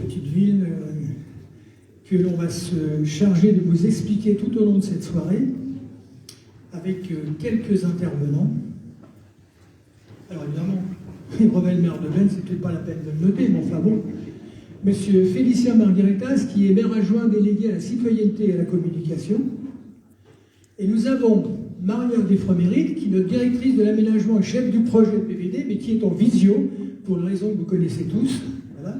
petite ville que l'on va se charger de vous expliquer tout au long de cette soirée, avec quelques intervenants. Alors évidemment, Revel, maire de Benne, c'est peut-être pas la peine de le noter, mais enfin bon. Monsieur Félicien Margueritas, qui est maire adjoint délégué à la citoyenneté et à la communication. Et nous avons Maria Desfrois-Méric, qui est notre directrice de l'aménagement et chef du projet de PVD, mais qui est en visio, pour une raison que vous connaissez tous. Voilà.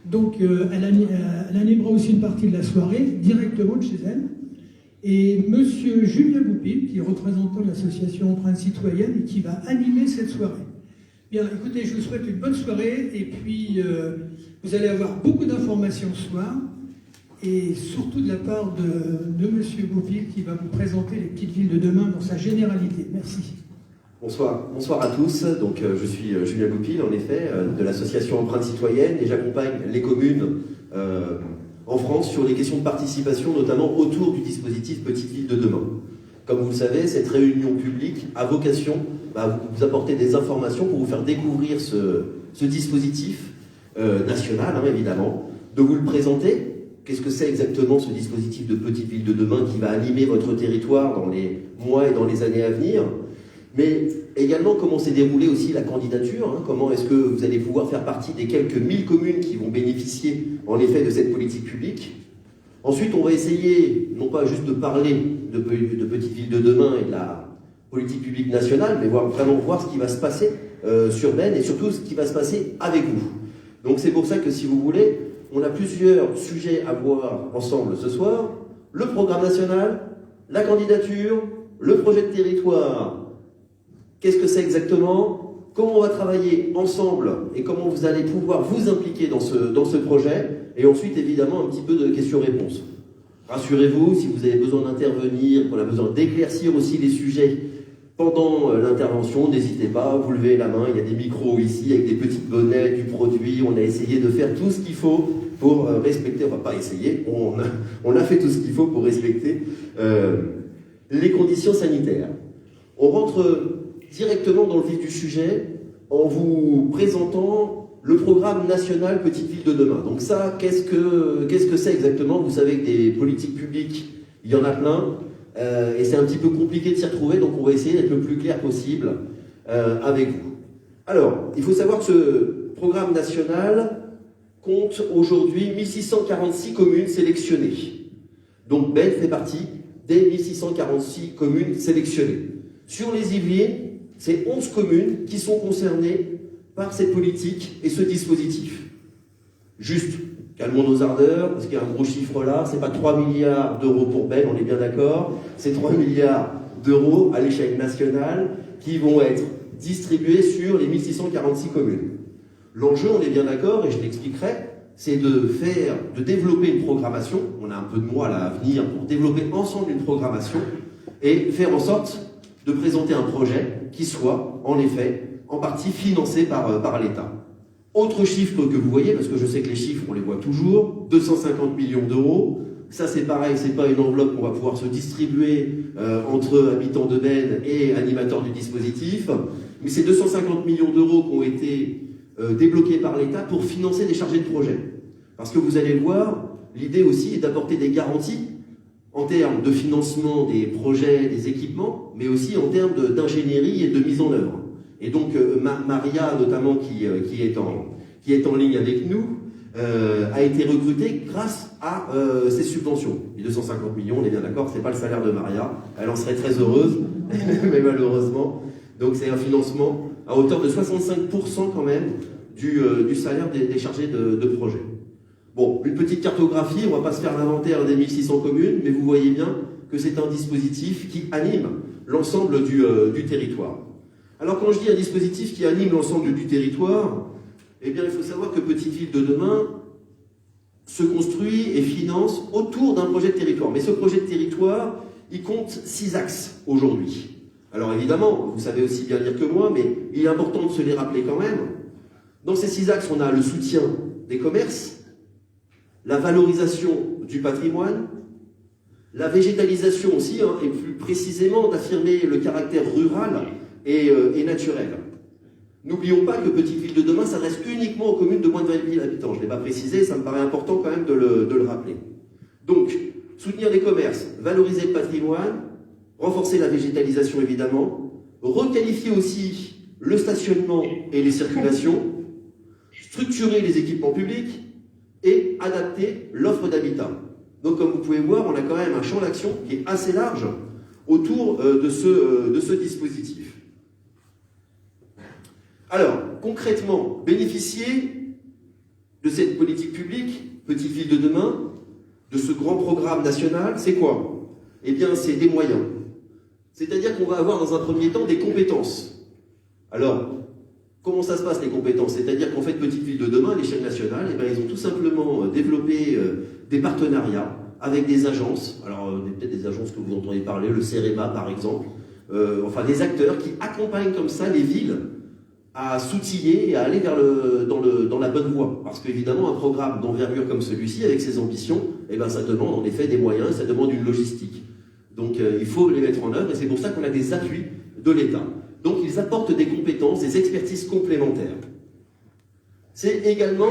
Donc elle animera aussi une partie de la soirée, directement de chez elle. Et monsieur Julien Goupil, qui est représentant de l'association Empreinte Citoyenne, et qui va animer cette soirée. Bien, écoutez, je vous souhaite une bonne soirée, et puis vous allez avoir beaucoup d'informations ce soir, et surtout de la part de monsieur Goupil, qui va vous présenter les petites villes de demain dans sa généralité. Merci. Bonsoir à tous. Donc, je suis Julien Goupil, en effet, de l'association Empreinte Citoyenne, et j'accompagne les communes en France sur les questions de participation, notamment autour du dispositif Petites Villes de demain. Comme vous le savez, cette réunion publique a vocation à vous apporter des informations pour vous faire découvrir ce dispositif national, évidemment, de vous le présenter. Qu'est-ce que c'est exactement ce dispositif de Petites Villes de demain qui va animer votre territoire dans les mois et dans les années à venir? Mais également, comment s'est déroulée aussi la candidature, comment est-ce que vous allez pouvoir faire partie des quelques 1000 communes qui vont bénéficier, en effet, de cette politique publique. Ensuite, on va essayer, non pas juste de parler de Petites Villes de demain et de la politique publique nationale, mais vraiment voir ce qui va se passer sur Benne et surtout ce qui va se passer avec vous. Donc c'est pour ça que, si vous voulez, on a plusieurs sujets à voir ensemble ce soir. Le programme national, la candidature, le projet de territoire. Qu'est-ce que c'est exactement? Comment on va travailler ensemble et comment vous allez pouvoir vous impliquer dans ce projet? Et ensuite, évidemment, un petit peu de questions-réponses. Rassurez-vous, si vous avez besoin d'intervenir, qu'on a besoin d'éclaircir aussi les sujets pendant l'intervention, n'hésitez pas, vous levez la main, il y a des micros ici avec des petites bonnets, du produit. On a essayé de faire tout ce qu'il faut pour respecter, on va pas essayer, on a fait tout ce qu'il faut pour respecter les conditions sanitaires. On rentre directement dans le vif du sujet en vous présentant le programme national Petites Villes de demain. Donc ça, qu'est-ce que c'est exactement? Vous savez que des politiques publiques, il y en a plein, et c'est un petit peu compliqué de s'y retrouver, donc on va essayer d'être le plus clair possible avec vous. Alors, il faut savoir que ce programme national compte aujourd'hui 1646 communes sélectionnées. Donc Benne fait partie des 1646 communes sélectionnées. Sur les Yvelines, c'est 11 communes qui sont concernées par cette politique et ce dispositif. Juste, calmons nos ardeurs, parce qu'il y a un gros chiffre là, c'est pas 3 milliards d'euros pour Benne, on est bien d'accord, c'est 3 milliards d'euros à l'échelle nationale qui vont être distribués sur les 1646 communes. L'enjeu, on est bien d'accord, et je l'expliquerai, c'est de développer une programmation, on a un peu de mois là à venir pour développer ensemble une programmation, et faire en sorte de présenter un projet qui soit, en effet, en partie financé par l'État. Autre chiffre que vous voyez, parce que je sais que les chiffres, on les voit toujours, 250 millions d'euros. Ça, c'est pareil, c'est pas une enveloppe qu'on va pouvoir se distribuer entre habitants de Benne et animateurs du dispositif, mais c'est 250 millions d'euros qui ont été débloqués par l'État pour financer des chargés de projet. Parce que vous allez le voir, l'idée aussi est d'apporter des garanties en termes de financement des projets, des équipements, mais aussi en termes d'ingénierie et de mise en œuvre. Et donc Maria, notamment, qui est en ligne avec nous, a été recrutée grâce à ces subventions. Les 250 millions, on est bien d'accord, c'est pas le salaire de Maria. Elle en serait très heureuse, mais malheureusement. Donc c'est un financement à hauteur de 65% quand même du salaire des chargés de projet. Bon, une petite cartographie, on ne va pas se faire l'inventaire des 1600 communes, mais vous voyez bien que c'est un dispositif qui anime l'ensemble du territoire. Alors quand je dis un dispositif qui anime l'ensemble du territoire, eh bien il faut savoir que Petites Villes de demain se construit et finance autour d'un projet de territoire. Mais ce projet de territoire, il compte 6 axes aujourd'hui. Alors évidemment, vous savez aussi bien lire que moi, mais il est important de se les rappeler quand même. Dans ces 6 axes, on a le soutien des commerces, la valorisation du patrimoine, la végétalisation aussi, et plus précisément d'affirmer le caractère rural et naturel. N'oublions pas que Petite Ville de demain s'adresse uniquement aux communes de moins de 20 000 habitants. Je ne l'ai pas précisé, ça me paraît important quand même de le rappeler. Donc, soutenir les commerces, valoriser le patrimoine, renforcer la végétalisation évidemment, requalifier aussi le stationnement et les circulations, structurer les équipements publics et adapter l'offre d'habitat. Donc comme vous pouvez voir, on a quand même un champ d'action qui est assez large autour de ce dispositif. Alors, concrètement, bénéficier de cette politique publique, Petite Ville de demain, de ce grand programme national, c'est quoi? Eh bien, c'est des moyens. C'est-à-dire qu'on va avoir dans un premier temps des compétences. Alors, comment ça se passe les compétences? C'est-à-dire qu'en fait, Petite Ville de demain, à l'échelle nationale, eh bien, ils ont tout simplement développé des partenariats avec des agences. Alors, peut-être des agences que vous entendez parler, le CEREMA par exemple. Enfin, des acteurs qui accompagnent comme ça les villes à s'outiller et à aller dans la bonne voie. Parce qu'évidemment, un programme d'envergure comme celui-ci, avec ses ambitions, eh ben, ça demande en effet des moyens, ça demande une logistique. Donc il faut les mettre en œuvre, et c'est pour ça qu'on a des appuis de l'État. Donc ils apportent des compétences, des expertises complémentaires. C'est également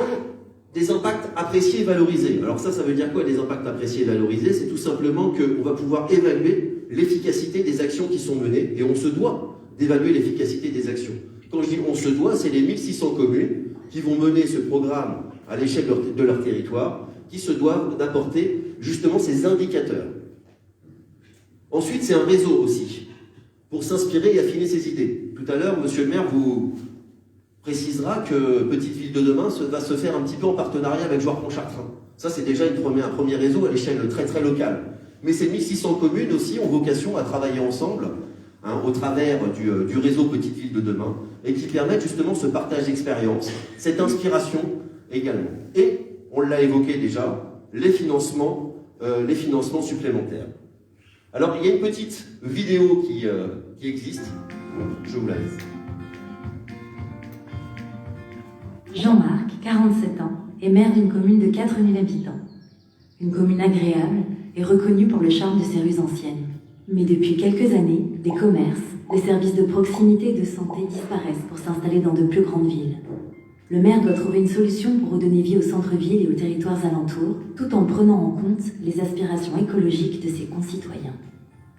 des impacts appréciés et valorisés. Alors ça veut dire quoi, des impacts appréciés et valorisés? C'est tout simplement qu'on va pouvoir évaluer l'efficacité des actions qui sont menées, et on se doit d'évaluer l'efficacité des actions. Quand je dis on se doit, c'est les 1600 communes qui vont mener ce programme à l'échelle de leur territoire, qui se doivent d'apporter justement ces indicateurs. Ensuite, c'est un réseau aussi, pour s'inspirer et affiner ses idées. Tout à l'heure, monsieur le maire vous précisera que Petite Ville de demain va se faire un petit peu en partenariat avec Joire-Pontchartrain. Ça, c'est déjà un premier réseau à l'échelle très très locale. Mais ces 1600 communes aussi ont vocation à travailler ensemble, au travers du réseau Petite Ville de demain, et qui permettent justement ce partage d'expérience, cette inspiration également. Et, on l'a évoqué déjà, les financements supplémentaires. Alors, il y a une petite vidéo qui existe. Je vous la laisse. Jean-Marc, 47 ans, est maire d'une commune de 4000 habitants. Une commune agréable et reconnue pour le charme de ses rues anciennes. Mais depuis quelques années, les commerces, les services de proximité et de santé disparaissent pour s'installer dans de plus grandes villes. Le maire doit trouver une solution pour redonner vie au centre-ville et aux territoires alentours, tout en prenant en compte les aspirations écologiques de ses concitoyens.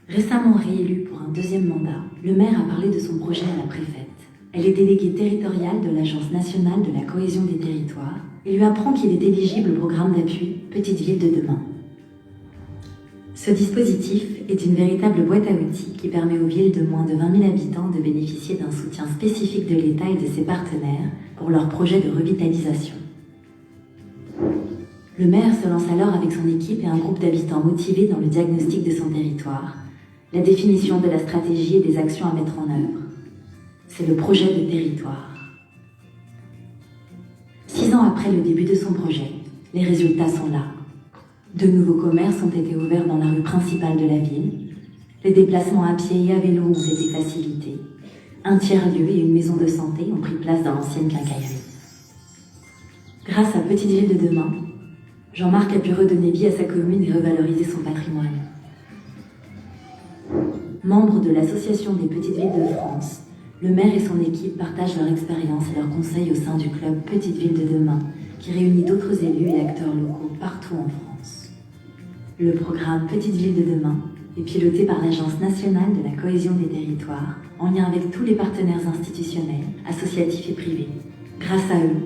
Récemment réélu pour un deuxième mandat, le maire a parlé de son projet à la préfète. Elle est déléguée territoriale de l'Agence nationale de la cohésion des territoires et lui apprend qu'il est éligible au programme d'appui Petite Ville de demain. Ce dispositif est une véritable boîte à outils qui permet aux villes de moins de 20 000 habitants de bénéficier d'un soutien spécifique de l'État et de ses partenaires pour leurs projets de revitalisation. Le maire se lance alors avec son équipe et un groupe d'habitants motivés dans le diagnostic de son territoire, la définition de la stratégie et des actions à mettre en œuvre. C'est le projet de territoire. 6 ans après le début de son projet, les résultats sont là. De nouveaux commerces ont été ouverts dans la rue principale de la ville. Les déplacements à pied et à vélo ont été facilités. Un tiers-lieu et une maison de santé ont pris place dans l'ancienne quincaillerie. Grâce à Petite Ville de demain, Jean-Marc a pu redonner vie à sa commune et revaloriser son patrimoine. Membre de l'Association des Petites Villes de France, le maire et son équipe partagent leur expérience et leurs conseils au sein du club Petite Ville de demain, qui réunit d'autres élus et acteurs locaux partout en France. Le programme Petite Ville de demain est piloté par l'Agence nationale de la cohésion des territoires, en lien avec tous les partenaires institutionnels, associatifs et privés. Grâce à eux,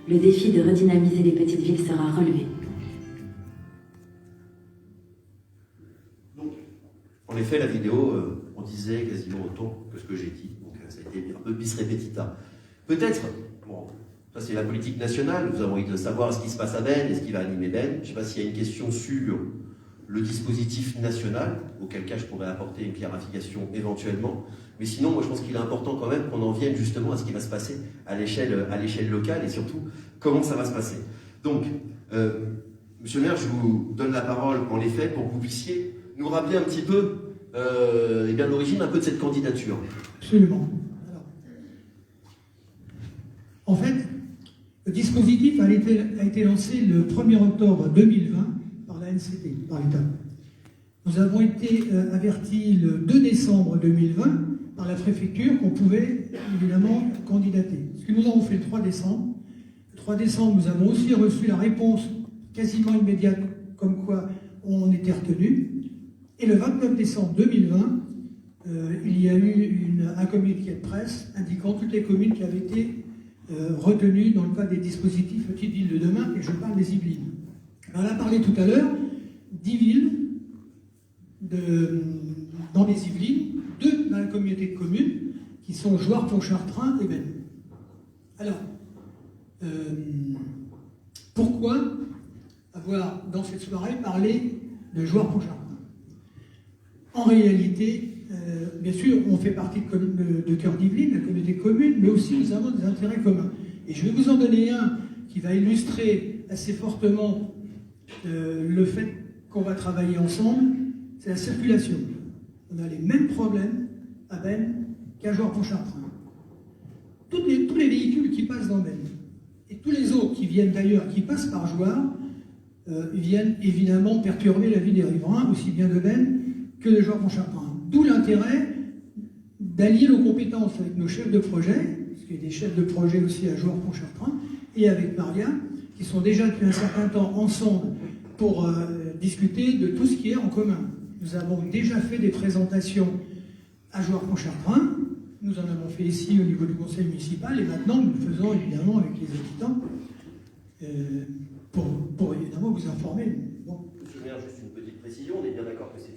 le défi de redynamiser les petites villes sera relevé. Donc, en effet, la vidéo, on disait quasiment autant que ce que j'ai dit, donc ça a été un peu bis repetita. Peut-être, bon, ça c'est la politique nationale, nous avons envie de savoir ce qui se passe à Ben et ce qui va animer Ben. Je ne sais pas s'il y a une question sur le dispositif national, auquel cas je pourrais apporter une clarification éventuellement. Mais sinon, moi je pense qu'il est important quand même qu'on en vienne justement à ce qui va se passer à l'échelle locale et surtout comment ça va se passer. Donc, monsieur le maire, je vous donne la parole en effet pour que vous puissiez nous rappeler un petit peu eh bien, l'origine un peu de cette candidature. Absolument. Alors, en fait, le dispositif a été lancé le 1er octobre 2020 par la NCT, par l'État. Nous avons été avertis le 2 décembre 2020 par la préfecture qu'on pouvait évidemment candidater. Ce que nous avons fait le 3 décembre. Le 3 décembre, nous avons aussi reçu la réponse quasiment immédiate, comme quoi on était retenu. Et le 29 décembre 2020, il y a eu un communiqué de presse indiquant toutes les communes qui avaient été retenues dans le cadre des dispositifs Petites Villes de demain, et je parle des Yvelines. Alors, on a parlé tout à l'heure d'10 villes dans les Yvelines, 2 dans la communauté de communes, qui sont Jouarre, Pontchartrain et Benne. Alors, pourquoi avoir, dans cette soirée, parlé de Jouarre, Pontchartrain? En réalité, bien sûr, on fait partie de Cœur d'Yvelines, la communauté de communes, mais aussi nous avons des intérêts communs. Et je vais vous en donner un qui va illustrer assez fortement le fait qu'on va travailler ensemble, c'est la circulation. On a les mêmes problèmes à Benne qu'à Jouarre-Pontchartrain. Tous les véhicules qui passent dans Benne, et tous les autres qui viennent d'ailleurs, qui passent par Jouarre, viennent évidemment perturber la vie des riverains, aussi bien de Benne que de Jouarre-Pontchartrain. D'où l'intérêt d'allier nos compétences avec nos chefs de projet, parce qu'il y a des chefs de projet aussi à Jouarre-Pontchartrain, et avec Maria, qui sont déjà depuis un certain temps ensemble pour discuter de tout ce qui est en commun. Nous avons déjà fait des présentations à Jouarre-Pontchartrain, nous en avons fait ici au niveau du conseil municipal, et maintenant nous le faisons évidemment avec les habitants, pour évidemment vous informer. Bon. Monsieur le maire, juste une petite précision, on est bien d'accord que c'est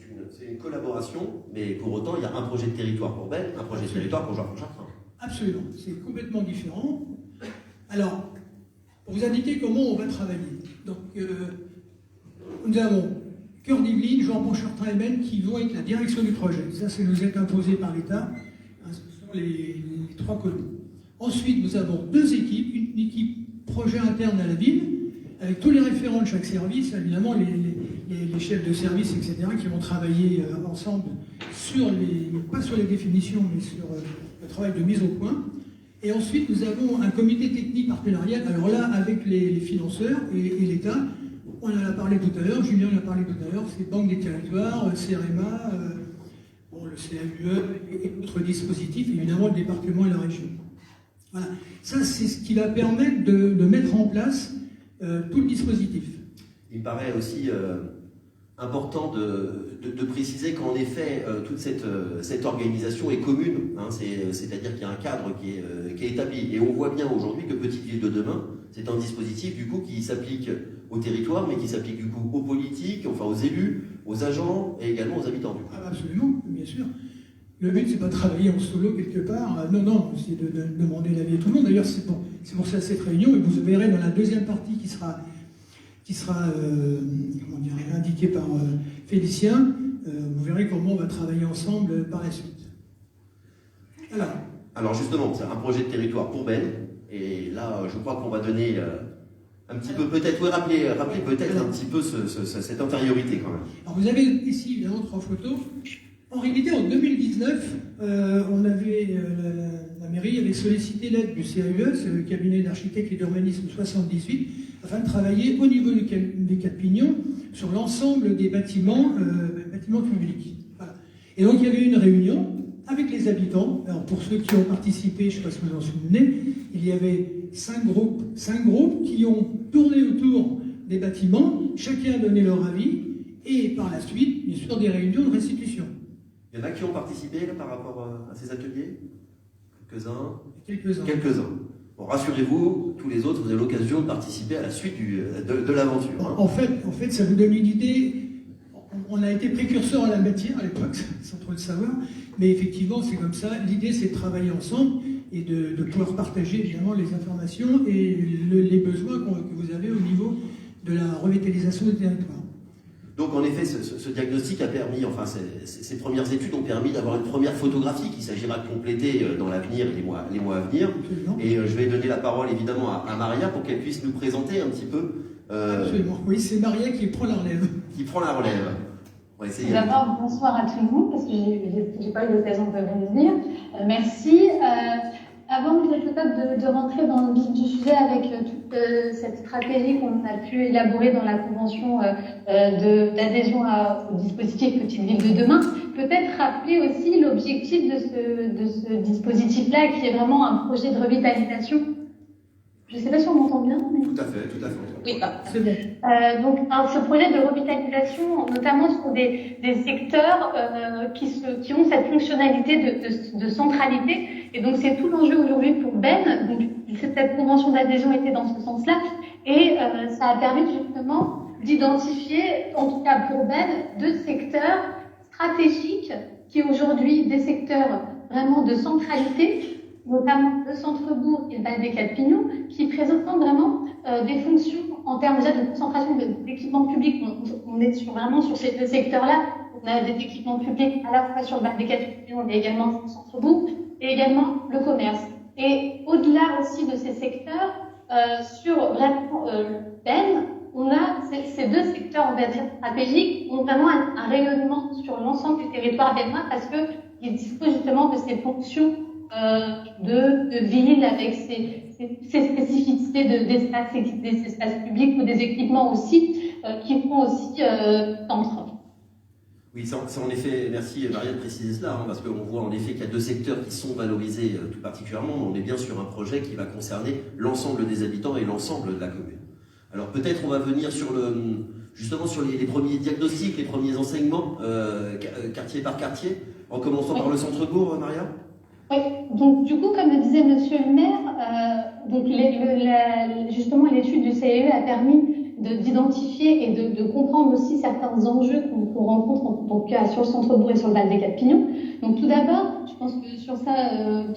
une collaboration, mais pour autant il y a un projet de territoire pour Benne, un projet de territoire pour Jouarre-Pontchartrain. Absolument, c'est complètement différent. Alors, pour vous indiquer comment on va travailler. Donc, nous avons Cœur d'Yvelines, Jouarre-Pontchartrain et Benne qui vont être la direction du projet. Ça, c'est nous est imposé par l'État. Ce sont les 3 communes. Ensuite, nous avons 2 équipes. Une équipe projet interne à la ville, avec tous les référents de chaque service, évidemment les chefs de service, etc., qui vont travailler ensemble pas sur les définitions, mais sur le travail de mise au point. Et ensuite, nous avons un comité technique partenarial, alors là, avec les financeurs et l'État. On en a parlé tout à l'heure, Julien en a parlé tout à l'heure, c'est Banque des Territoires, CEREMA, le CAUE et d'autres dispositifs, évidemment le département et la région. Voilà. Ça, c'est ce qui va permettre de mettre en place tout le dispositif. Il me paraît aussi important de préciser qu'en effet, toute cette organisation est commune, hein, c'est-à-dire qu'il y a un cadre qui est établi. Et on voit bien aujourd'hui que Petite Ville de demain, c'est un dispositif du coup qui s'applique au territoire, mais qui s'applique du coup aux politiques, enfin aux élus, aux agents et également aux habitants. Du coup. Ah, absolument, bien sûr. Le but, c'est pas de travailler en solo quelque part. Non, c'est de demander l'avis à tout le monde. D'ailleurs, c'est pour ça cette réunion, et vous verrez dans la deuxième partie qui sera indiquée par Félicien, vous verrez comment on va travailler ensemble par la suite. Alors justement, c'est un projet de territoire pour Benne, et là, je crois qu'on va donner un petit peu, peut-être, rappeler peut-être un petit peu cette intériorité quand même. Alors vous avez ici évidemment 3 photos. En réalité, en 2019, la mairie avait sollicité l'aide du CAUE, c'est le cabinet d'architectes et d'urbanisme 78, afin de travailler au niveau des 4 pignons sur l'ensemble des bâtiments publics. Voilà. Et donc il y avait eu une réunion avec les habitants. Alors pour ceux qui ont participé, je ne sais pas si vous en souvenez, il y avait 5 groupes qui ont tourné autour des bâtiments, chacun a donné leur avis, et par la suite, bien sûr, des réunions de restitution. Il y en a qui ont participé là, par rapport à ces ateliers? Quelques-uns. Bon, rassurez-vous, tous les autres, vous avez l'occasion de participer à la suite de l'aventure. Hein. En fait, ça vous donne une idée. On a été précurseurs en la matière à l'époque, sans trop le savoir, mais effectivement, c'est comme ça. L'idée, c'est de travailler ensemble et de pouvoir partager évidemment les informations et les besoins que vous avez au niveau de la revitalisation du territoire. Donc en effet, ce diagnostic a permis, enfin ces premières études ont permis d'avoir une première photographie qu'il s'agira de compléter dans l'avenir et les mois à venir. Absolument. Et je vais donner la parole évidemment à Maria pour qu'elle puisse nous présenter un petit peu. Absolument, oui, c'est Maria qui prend la relève. On va essayer. D'abord, bonsoir à tout le monde, parce que j'ai pas eu l'occasion de venir. Merci. Avant peut-être de rentrer dans le vif du sujet avec toute cette stratégie qu'on a pu élaborer dans la convention d'adhésion au dispositif Petite Ville de demain, peut-être rappeler aussi l'objectif de ce dispositif-là, qui est vraiment un projet de revitalisation. Je ne sais pas si on m'entend bien. Mais... Tout à fait. Oui, c'est bon. Donc, ce projet de revitalisation, notamment sur des secteurs qui ont cette fonctionnalité de centralité. Et donc, c'est tout l'enjeu aujourd'hui pour Ben. Donc, cette convention d'adhésion était dans ce sens-là. Et ça a permis justement d'identifier, en tout cas pour Ben, 2 secteurs stratégiques qui aujourd'hui des secteurs vraiment de centralité, notamment le centre-bourg et le Val des Quatre-Pignons, qui présentent vraiment des fonctions en termes déjà de concentration d'équipements publics. On est vraiment sur ces 2 secteurs-là. On a des équipements publics à la fois sur le Val des Quatre-Pignons, mais également sur le centre-bourg, et également le commerce. Et au-delà aussi de ces secteurs, sur vraiment Ben, on a ces 2 secteurs, on va dire, stratégiques, ont vraiment un rayonnement sur l'ensemble du territoire bennois parce qu'ils disposent justement de ces fonctions de ville avec ces spécificités des espaces publics ou des équipements aussi qui font aussi centre. Oui, c'est en effet, merci Maria de préciser cela, parce qu'on voit en effet qu'il y a 2 secteurs qui sont valorisés tout particulièrement, mais on est bien sur un projet qui va concerner l'ensemble des habitants et l'ensemble de la commune. Alors peut-être on va venir justement sur les premiers diagnostics, les premiers enseignements, quartier par quartier, en commençant par le centre-bourg, Maria. Oui, donc du coup, comme le disait Monsieur le maire, donc justement l'étude du CEE a permis d'identifier et de comprendre aussi certains enjeux qu'on rencontre donc, sur le centre-bourg et sur le Val des Quatre-Pignons. Donc tout d'abord, je pense que sur ça,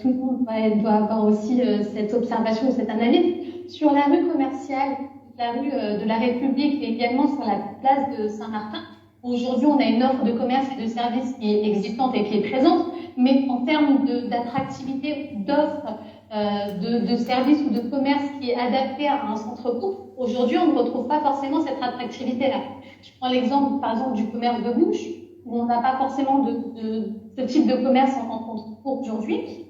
tout le monde doit avoir aussi cette observation, cette analyse. Sur la rue commerciale, la rue de la République et également sur la place de Saint-Martin, aujourd'hui on a une offre de commerce et de services qui est existante et qui est présente, mais en termes d'attractivité, d'offres, de services ou de commerce qui est adapté à un centre-bourg, aujourd'hui on ne retrouve pas forcément cette attractivité-là. Je prends l'exemple par exemple du commerce de bouche, où on n'a pas forcément de ce type de commerce en centre-bourg aujourd'hui.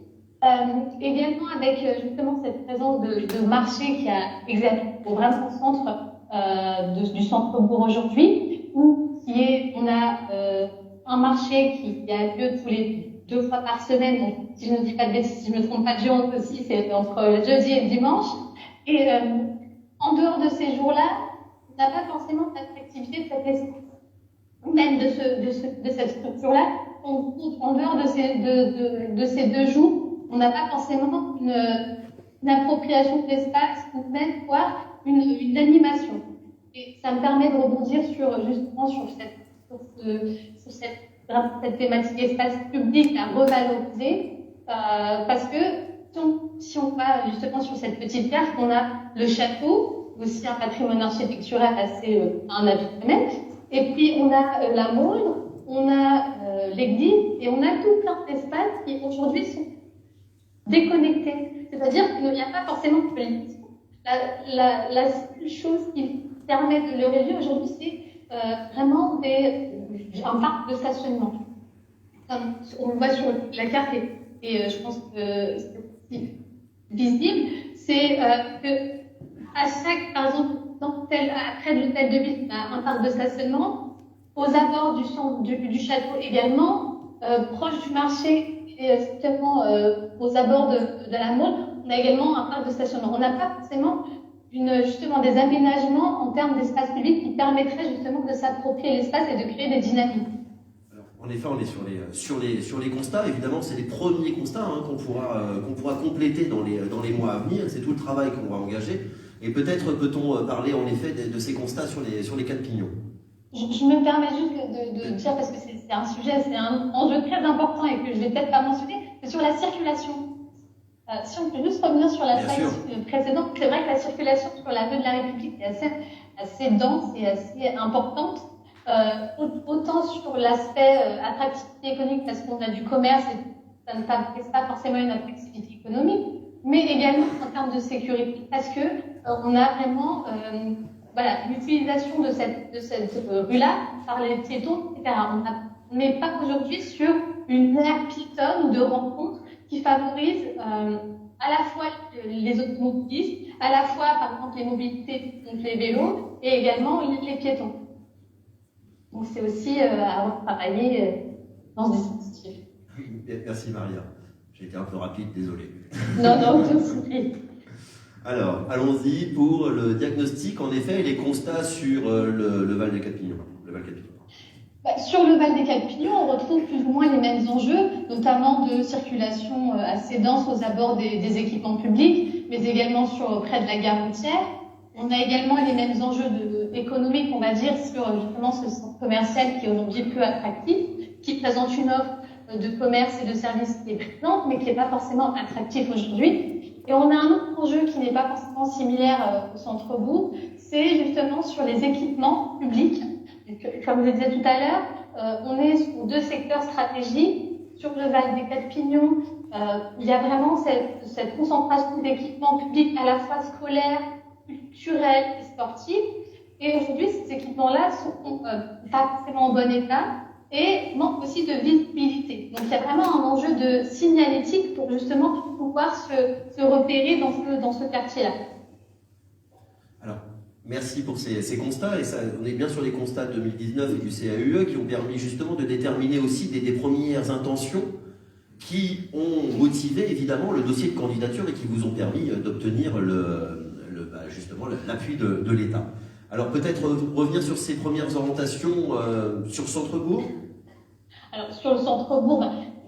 Également avec justement cette présence de marché qui a exactement vraiment au centre du centre-bourg aujourd'hui, où on a un marché qui a lieu tous les 2 fois par semaine, donc si je ne dis pas de bêtises, si je ne me trompe pas de jour aussi, c'est entre jeudi et dimanche. Et en dehors de ces jours-là, on n'a pas forcément l'attractivité de cet espace, même de cette structure-là. En dehors de ces 2 jours, on n'a pas forcément une appropriation de l'espace ou même voire une animation. Et ça me permet de rebondir justement sur cette thématique espace public à revaloriser, parce que si on va justement sur cette petite carte, on a le château, aussi un patrimoine architectural assez un atout même, et puis on a la Maulne, on a l'église, et on a tout plein d'espaces qui aujourd'hui sont déconnectés. C'est-à-dire qu'il n'y a pas forcément de politique. La seule chose qui permet de le réduire aujourd'hui, c'est vraiment un parc de stationnement. Comme on le voit sur la carte, et je pense que c'est visible, c'est que à chaque, par exemple, près de l'hôtel de ville, on a un parc de stationnement, aux abords du château également, proche du marché et justement aux abords de la Maulne, on a également un parc de stationnement. On n'a pas forcément justement des aménagements en termes d'espace public qui permettraient justement de s'approprier l'espace et de créer des dynamiques. Alors, en effet, on est sur les constats. Évidemment, c'est les premiers constats qu'on pourra compléter dans les mois à venir. C'est tout le travail qu'on va engager. Et peut-être peut-on parler en effet de ces constats sur les Quatre-Pignons. Je me permets juste de dire, parce que c'est un sujet, c'est un enjeu très important et que je ne vais peut-être pas mentionner, c'est sur la circulation. Si on peut juste revenir sur la slide précédente, c'est vrai que la circulation sur la rue de la République est assez dense et assez importante, autant sur l'aspect attractivité économique parce qu'on a du commerce et ça ne favorise pas forcément une attractivité économique, mais également en termes de sécurité parce que on a vraiment l'utilisation de cette rue-là par les piétons, etc. On n'est pas aujourd'hui sur une aire piétonne ou de rencontre qui favorise à la fois les automobilistes, à la fois, par exemple, les mobilités, donc les vélos, et également les piétons. Donc, c'est aussi avoir travaillé dans ce dispositif. Merci Maria. J'ai été un peu rapide, désolé. Non, tout de suite. Alors, allons-y pour le diagnostic, en effet, et les constats sur le Val des Quatre Pignons. Sur le Val des Quatre Pignons, on retrouve plus ou moins les mêmes enjeux, notamment de circulation assez dense aux abords des équipements publics, mais également près de la gare routière. On a également les mêmes enjeux économiques, on va dire, sur justement ce centre commercial qui est aujourd'hui peu attractif, qui présente une offre de commerce et de services qui est présente, mais qui n'est pas forcément attractif aujourd'hui. Et on a un autre enjeu qui n'est pas forcément similaire au centre-bourg, c'est justement sur les équipements publics. Comme je le disais tout à l'heure, on est sur 2 secteurs stratégiques. Sur le Val des Quatre Pignons, il y a vraiment cette concentration d'équipements publics à la fois scolaires, culturels et sportifs. Et aujourd'hui, ces équipements-là sont pas forcément en bon état et manquent aussi de visibilité. Donc il y a vraiment un enjeu de signalétique pour justement pouvoir se repérer dans ce quartier-là. Alors, merci pour ces constats, et ça, on est bien sur les constats de 2019 et du CAUE qui ont permis justement de déterminer aussi des premières intentions qui ont motivé évidemment le dossier de candidature et qui vous ont permis d'obtenir justement l'appui de l'État. Alors peut-être revenir sur ces premières orientations sur Centre-Bourg. Alors sur le Centre-Bourg,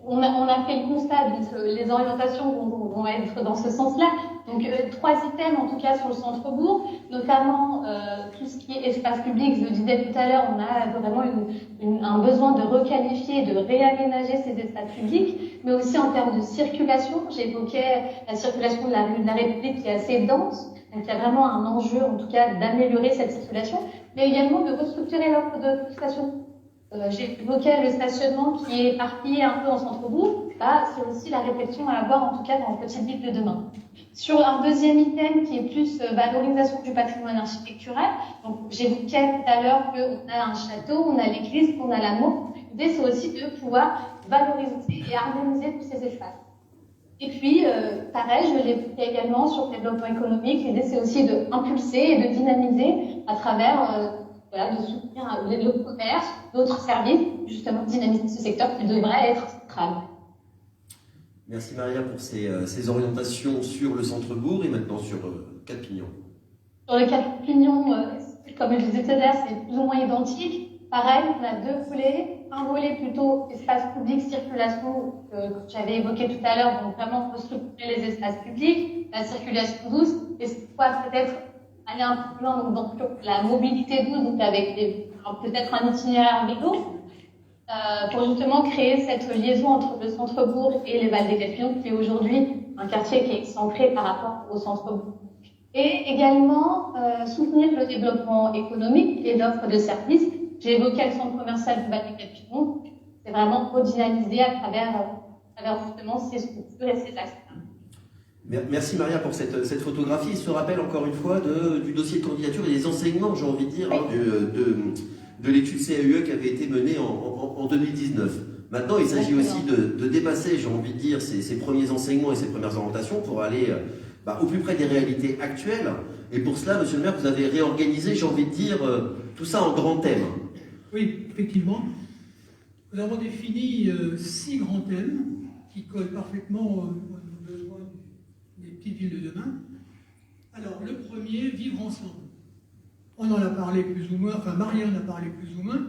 on a fait le constat, donc les orientations vont être dans ce sens-là. Donc 3 items en tout cas sur le Centre-Bourg, notamment tout ce qui est espace public. Je le disais tout à l'heure, on a vraiment un besoin de requalifier, de réaménager ces espaces publics, mais aussi en termes de circulation. J'évoquais la circulation de la rue de la République qui est assez dense. Donc il y a vraiment un enjeu en tout cas d'améliorer cette circulation, mais également de restructurer l'offre de stationnement. J'évoquais le stationnement qui est éparpillé un peu en centre-bourg. C'est aussi la réflexion à avoir en tout cas dans la petite ville de demain. Sur un deuxième item qui est plus valorisation du patrimoine architectural, donc j'évoquais tout à l'heure qu'on a un château, on a l'église, on a l'hameau. L'idée c'est aussi de pouvoir valoriser et harmoniser tous ces espaces. Et puis, pareil, je l'évoquais également sur le développement économique. L'idée, c'est aussi d'impulser et de dynamiser à travers, de soutenir le commerce, d'autres services, justement, dynamiser ce secteur qui devrait être central. Merci Maria pour ces orientations sur le Centre-Bourg et maintenant sur Quatre Pignons. Sur le Quatre Pignons, comme je le disais tout à l'heure, c'est plus ou moins identique. Pareil, on a 2 volets. Un volet plutôt espace public, circulation, que j'avais évoqué tout à l'heure, donc vraiment restructurer les espaces publics, la circulation douce, et peut-être aller un peu plus loin donc dans la mobilité douce, donc avec peut-être un itinéraire vélo, pour justement créer cette liaison entre le centre-bourg et les Val des Quatre Pignons, qui est aujourd'hui un quartier qui est excentré par rapport au centre-bourg. Et également soutenir le développement économique et l'offre de services. J'ai évoqué le centre commercial du Val des Quatre Pignons. C'est vraiment redynamiser à travers justement ces structures et ces axes. Merci Maria pour cette photographie. Il se rappelle encore une fois du dossier de candidature et des enseignements, j'ai envie de dire, hein, de l'étude CAUE qui avait été menée en 2019. Maintenant, il s'agit aussi de dépasser, j'ai envie de dire, ces premiers enseignements et ces premières orientations pour aller au plus près des réalités actuelles. Et pour cela, monsieur le maire, vous avez réorganisé, j'ai envie de dire, tout ça en grands thèmes. Oui, effectivement. Nous avons défini 6 grands thèmes qui collent parfaitement aux besoins des petites villes de demain. Alors, le premier, vivre ensemble. On en a parlé plus ou moins, enfin Maria en a parlé plus ou moins.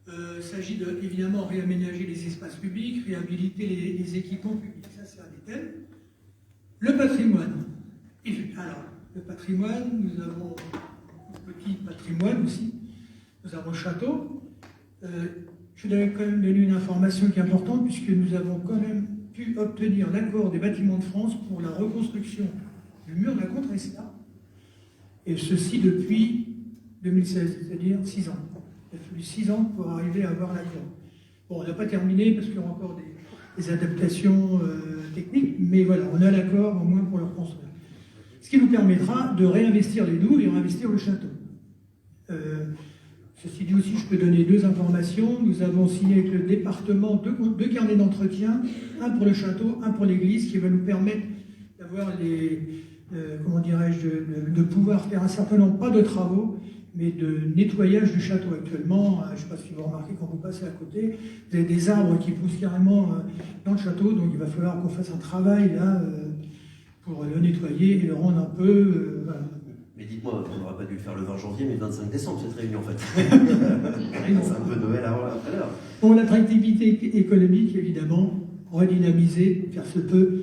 Il s'agit de, évidemment, réaménager les espaces publics, réhabiliter les équipements publics. Ça, c'est un des thèmes. Le patrimoine. Alors, le patrimoine, nous avons un petit patrimoine aussi. Nous avons le château. Je voudrais quand même donner une information qui est importante, puisque nous avons quand même pu obtenir l'accord des Bâtiments de France pour la reconstruction du mur de la Contresca, et ceci depuis 2016, c'est-à-dire 6 ans. Il a fallu 6 ans pour arriver à avoir l'accord. Bon, on n'a pas terminé parce qu'il y aura encore des adaptations techniques, mais voilà, on a l'accord au moins pour le reconstruire. Ce qui nous permettra de réinvestir les douves et réinvestir le château. Ceci dit aussi, je peux donner 2 informations. Nous avons signé avec le département 2 carnets d'entretien, un pour le château, un pour l'église, qui va nous permettre d'avoir comment dirais-je, de pouvoir faire un certain nombre, pas de travaux, mais de nettoyage du château actuellement. Je ne sais pas si vous remarquez quand vous passez à côté, vous avez des arbres qui poussent carrément dans le château, donc il va falloir qu'on fasse un travail là pour le nettoyer et le rendre un peu... voilà. Mais dites-moi, on n'aura pas dû le faire le 20 janvier, mais le 25 décembre, cette réunion en fait. C'est un peu Noël après l'heure. Pour l'attractivité économique, évidemment, redynamiser, faire se peut,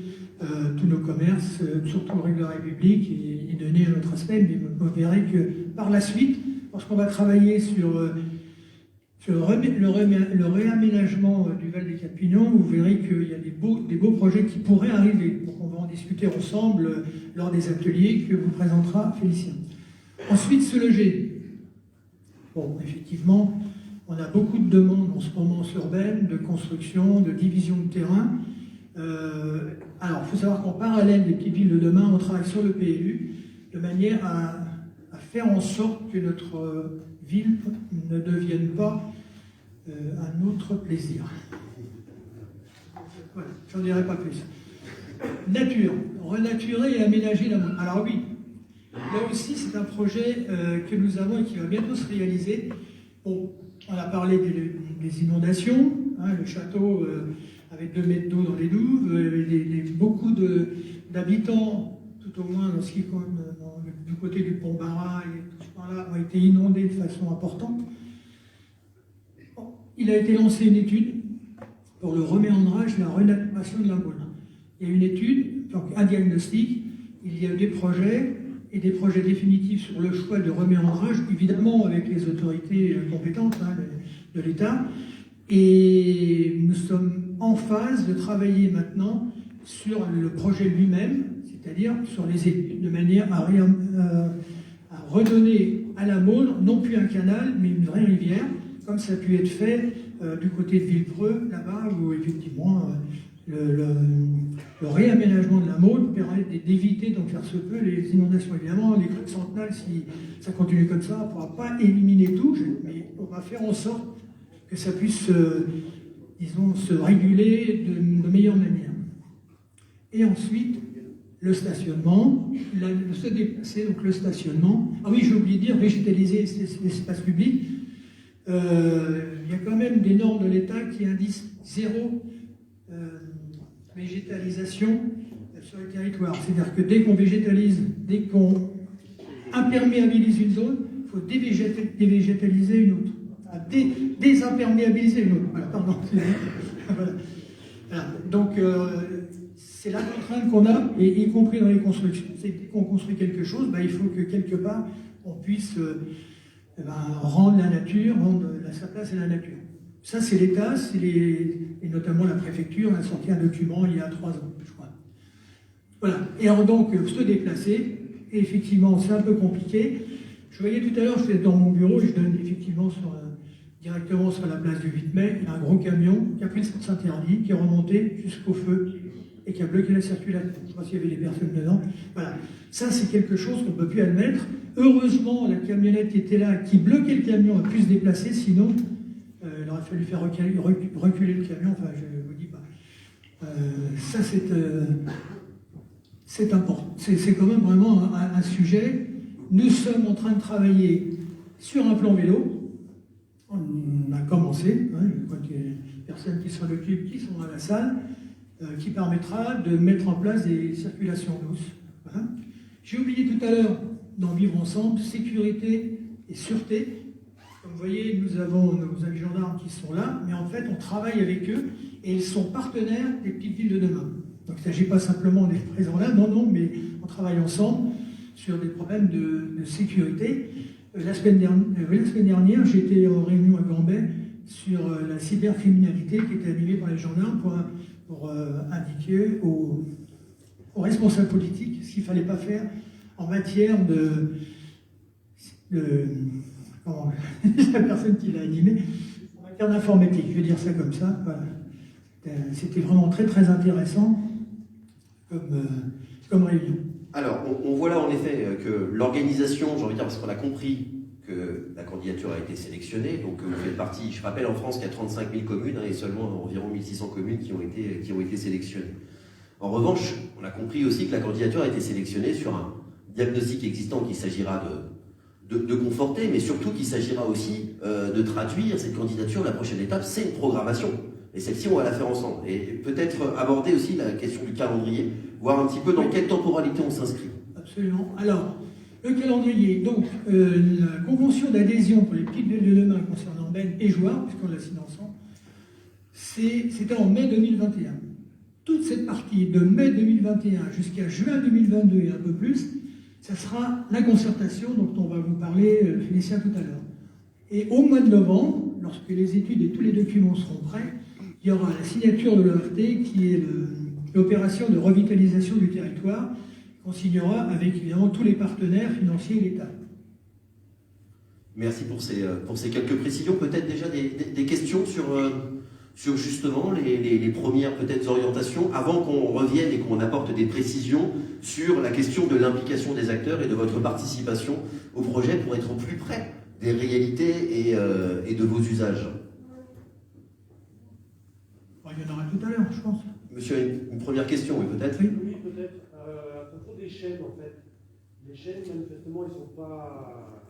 tous nos commerces, surtout rue de la République, et donner un autre aspect, mais vous verrez que par la suite, lorsqu'on va travailler sur le réaménagement du Val des Quatre-Pignons, vous verrez qu'il y a des beaux projets qui pourraient arriver. Donc on va en discuter ensemble lors des ateliers que vous présentera Félicien. Ensuite, se loger. Bon, effectivement, on a beaucoup de demandes en ce moment urbaines, de construction, de division de terrain. Alors, il faut savoir qu'en parallèle des petites villes de demain, on travaille sur le PLU de manière à faire en sorte que notre ville ne devienne pas un autre plaisir. Voilà, j'en dirai pas plus. Nature, renaturer et aménager la Mône. Alors oui, là aussi c'est un projet que nous avons et qui va bientôt se réaliser. Bon, on a parlé des inondations, hein, le château avec 2 mètres d'eau dans les douves, beaucoup d'habitants, tout au moins dans ce qui du côté du pont Barra et tout ce coin-là, ont été inondés de façon importante. Bon, il a été lancé une étude pour le reméandrage et la renaturation de la Mône. Il y a une étude, donc un diagnostic, il y a des projets et des projets définitifs sur le choix de reméandrage, évidemment avec les autorités compétentes de l'État. Et nous sommes en phase de travailler maintenant sur le projet lui-même, c'est-à-dire sur les études, de manière à redonner à la Mône, non plus un canal, mais une vraie rivière, comme ça a pu être fait du côté de Villepreux, là-bas, où effectivement le réaménagement de la Mône permet d'éviter, donc faire se peut, les inondations. Évidemment, les crues centenales, si ça continue comme ça, on ne pourra pas éliminer tout, mais on va faire en sorte que ça puisse, disons, se réguler de meilleure manière. Et ensuite, le stationnement, se déplacer, donc le stationnement. Ah oui, j'ai oublié de dire, végétaliser l'espace public. Il y a quand même des normes de l'État qui indiquent 0 végétalisation sur le territoire. C'est-à-dire que dès qu'on végétalise, dès qu'on imperméabilise une zone, il faut dévégétaliser une autre. Désimperméabiliser une autre. Voilà, pardon. Voilà. Voilà. Donc, c'est la contrainte qu'on a, et y compris dans les constructions. C'est dès qu'on construit quelque chose, il faut que quelque part, on puisse rendre la nature, rendre sa place à la nature. Ça, c'est l'État, et notamment la préfecture a sorti un document il y a 3 ans, je crois. Voilà. Et alors donc, se déplacer, et effectivement, c'est un peu compliqué. Je voyais tout à l'heure, je suis dans mon bureau, je donne effectivement directement sur la place du 8 mai, il y a un gros camion qui a pris le sens interdit, qui est remonté jusqu'au feu et qui a bloqué la circulation. Je ne sais pas s'il y avait des personnes dedans. Voilà. Ça, c'est quelque chose qu'on ne peut plus admettre. Heureusement, la camionnette qui était là, qui bloquait le camion, a pu se déplacer, sinon, il aurait fallu faire reculer le camion, enfin, je ne vous dis pas. Ça, c'est important. C'est quand même vraiment un sujet. Nous sommes en train de travailler sur un plan vélo. On a commencé, hein, je crois qu'il y a des personnes qui s'en occupent, qui sont à la salle, qui permettra de mettre en place des circulations douces. Voilà. J'ai oublié tout à l'heure d'en vivre ensemble, sécurité et sûreté. Comme vous voyez, nous avons nos amis gendarmes qui sont là, mais en fait, on travaille avec eux et ils sont partenaires des petites villes de demain. Donc, il ne s'agit pas simplement d'être présents là, non, mais on travaille ensemble sur des problèmes de sécurité. La semaine dernière, j'étais en réunion à Gambais sur la cybercriminalité qui était animée par les gendarmes pour indiquer aux responsables politiques ce qu'il ne fallait pas faire en matière comment, la personne qui l'a animé, en matière d'informatique, je vais dire ça comme ça. Voilà. C'était vraiment très très intéressant comme réunion. Alors, on voit là en effet que l'organisation, j'ai envie de dire, parce qu'on a compris que la candidature a été sélectionnée, donc vous faites partie, je rappelle en France qu'il y a 35 000 communes et seulement environ 1600 communes qui ont été sélectionnées. En revanche, on a compris aussi que la candidature a été sélectionnée sur un diagnostic existant qu'il s'agira de conforter, mais surtout qu'il s'agira aussi de traduire cette candidature. La prochaine étape, c'est une programmation. Et celle-ci, on va la faire ensemble. Et peut-être aborder aussi la question du calendrier, voir un petit peu dans quelle temporalité on s'inscrit. Absolument. Alors, le calendrier, donc, la convention d'adhésion pour les petites villes de demain concernant Ben et Jouarre, puisqu'on l'a signé ensemble, c'était en mai 2021. Toute cette partie de mai 2021 jusqu'à juin 2022 et un peu plus, ça sera la concertation dont on va vous parler, Félicien, tout à l'heure. Et au mois de novembre, lorsque les études et tous les documents seront prêts, il y aura la signature de l'ORT, qui est l'opération de revitalisation du territoire, qu'on signera avec évidemment tous les partenaires financiers et l'État. Merci pour ces quelques précisions. Peut-être déjà des questions sur justement les premières peut-être orientations, avant qu'on revienne et qu'on apporte des précisions sur la question de l'implication des acteurs et de votre participation au projet pour être au plus près des réalités et de vos usages. Il y en aura tout à l'heure, je pense. Monsieur, une première question, oui, peut-être. Oui, peut-être. À propos des chaînes, en fait. Les chaînes, manifestement, ils ne sont pas...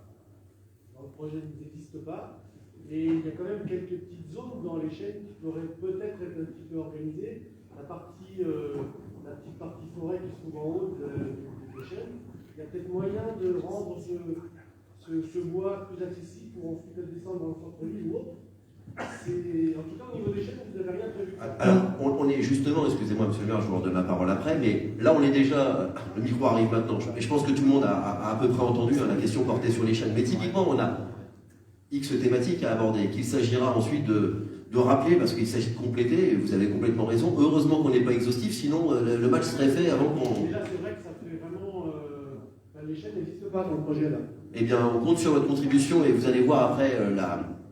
Dans le projet, ils n'existent pas. Et il y a quand même quelques petites zones dans les chaînes qui pourraient peut-être être un petit peu organisées. La petite partie forêt qui se trouve en haut des chaînes, il y a peut-être moyen de rendre ce bois plus accessible pour ensuite le descendre dans le centre-ville ou autre. En tout cas, au niveau des chaînes, vous n'avez rien prévu. Alors, on est justement, excusez-moi, monsieur le maire, je vous redonne la parole après, mais là, on est déjà, le micro arrive maintenant, et je pense que tout le monde a à peu près entendu la question portée sur les chaînes. Mais typiquement, on a X thématiques à aborder, qu'il s'agira ensuite de rappeler, parce qu'il s'agit de compléter, et vous avez complètement raison. Heureusement qu'on n'est pas exhaustif, sinon le match serait fait avant qu'on... Mais là, c'est vrai que ça fait vraiment... les chaînes n'existent pas dans le projet, là. Eh bien, on compte sur votre contribution, et vous allez voir après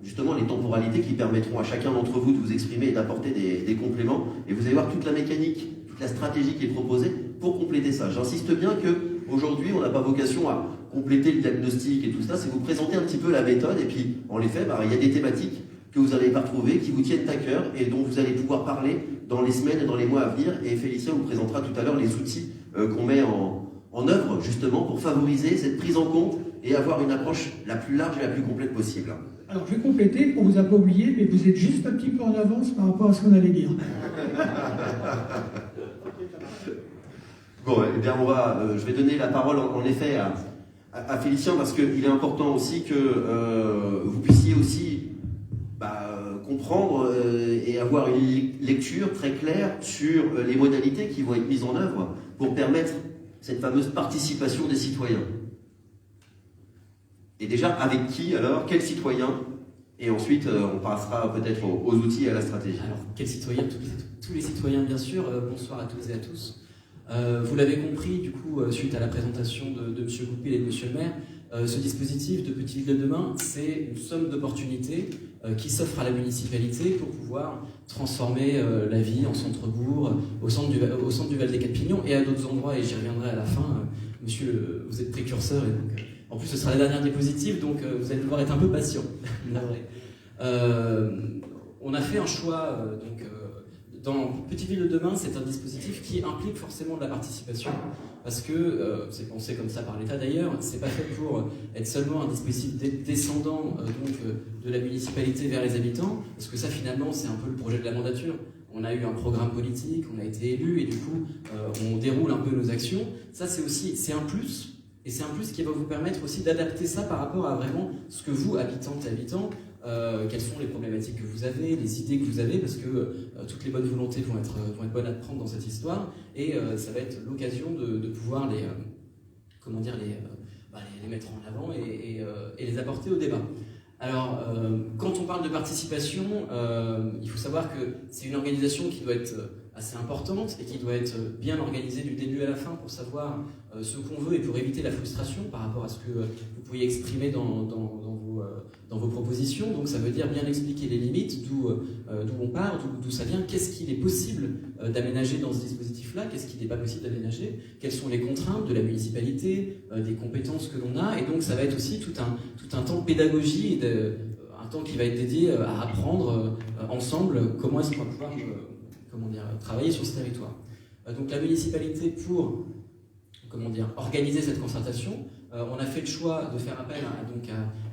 justement les temporalités qui permettront à chacun d'entre vous de vous exprimer et d'apporter des compléments. Et vous allez voir toute la mécanique, toute la stratégie qui est proposée pour compléter ça. J'insiste bien qu'aujourd'hui, on n'a pas vocation à compléter le diagnostic et tout ça, c'est vous présenter un petit peu la méthode. Et puis, en effet, il y a des thématiques que vous n'allez pas retrouver, qui vous tiennent à cœur et dont vous allez pouvoir parler dans les semaines et dans les mois à venir. Et Félicien vous présentera tout à l'heure les outils qu'on met en œuvre, justement, pour favoriser cette prise en compte et avoir une approche la plus large et la plus complète possible. Alors, je vais compléter, on ne vous a pas oublié, mais vous êtes juste un petit peu en avance par rapport à ce qu'on allait dire. Bon, eh bien, je vais donner la parole, en effet, à Félicien, parce qu'il est important aussi que vous puissiez aussi comprendre et avoir une lecture très claire sur les modalités qui vont être mises en œuvre pour permettre cette fameuse participation des citoyens. Et déjà, avec qui alors? Quels citoyens? Et ensuite, on passera peut-être aux outils et à la stratégie. Alors, quels citoyens? Tous les citoyens, bien sûr. Bonsoir à toutes et à tous. Vous l'avez compris, du coup, suite à la présentation de M. Goupil et de M. le maire, ce dispositif de Petite Ville de demain, c'est une somme d'opportunités qui s'offre à la municipalité pour pouvoir transformer la vie en centre-bourg, au centre du Val des Quatre-Pignons et à d'autres endroits, et j'y reviendrai à la fin. Monsieur, vous êtes précurseur, et donc, en plus ce sera la dernière diapositive, donc vous allez devoir être un peu patient. On a fait un choix, dans Petite Ville de demain, c'est un dispositif qui implique forcément de la participation, parce que c'est pensé comme ça par l'État d'ailleurs, c'est pas fait pour être seulement un dispositif descendant de la municipalité vers les habitants, parce que ça finalement c'est un peu le projet de la mandature. On a eu un programme politique, on a été élu et du coup on déroule un peu nos actions. Ça c'est un plus. Et c'est un plus qui va vous permettre aussi d'adapter ça par rapport à vraiment ce que vous, habitantes et habitants, quelles sont les problématiques que vous avez, les idées que vous avez, parce que toutes les bonnes volontés vont être bonnes à prendre dans cette histoire, et ça va être l'occasion de pouvoir les mettre en avant et les apporter au débat. Alors, quand on parle de participation, il faut savoir que c'est une organisation qui doit être assez importante et qui doit être bien organisée du début à la fin pour savoir ce qu'on veut et pour éviter la frustration par rapport à ce que vous pourriez exprimer dans vos propositions. Donc ça veut dire bien expliquer les limites, d'où on part, d'où ça vient, qu'est-ce qu'il est possible d'aménager dans ce dispositif-là, qu'est-ce qu'il n'est pas possible d'aménager, quelles sont les contraintes de la municipalité, des compétences que l'on a, et donc ça va être aussi tout un temps de pédagogie, un temps qui va être dédié à apprendre ensemble comment est-ce qu'on va pouvoir travailler sur ce territoire. Donc la municipalité, pour organiser cette concertation, on a fait le choix de faire appel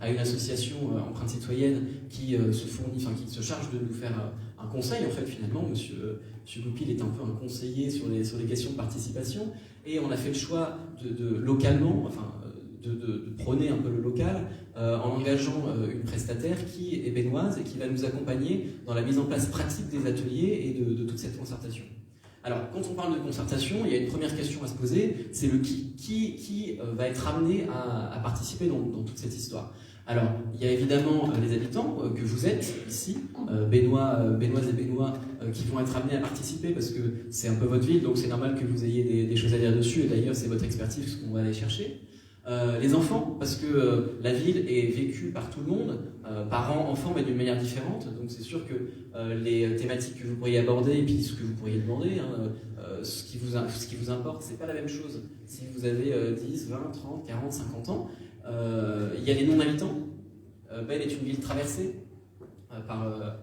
à une association Empreinte Citoyenne qui se charge de nous faire un conseil, en fait, finalement. Monsieur Goupil est un peu un conseiller sur les questions de participation, et on a fait le choix localement, de prôner un peu le local, en engageant une prestataire qui est bénnoise et qui va nous accompagner dans la mise en place pratique des ateliers et de toute cette concertation. Alors, quand on parle de concertation, il y a une première question à se poser, c'est le qui. Qui va être amené à participer dans toute cette histoire? Alors, il y a évidemment les habitants que vous êtes ici, bénnoises et bénnois, qui vont être amenés à participer parce que c'est un peu votre ville, donc c'est normal que vous ayez des choses à dire dessus, et d'ailleurs c'est votre expertise qu'on va aller chercher. Les enfants, parce que la ville est vécue par tout le monde, parents, enfants, mais d'une manière différente. Donc c'est sûr que les thématiques que vous pourriez aborder et puis ce que vous pourriez demander, ce qui vous importe, c'est pas la même chose si vous avez 10, 20, 30, 40, 50 ans. Il y a les non-habitants. Benne est une ville traversée par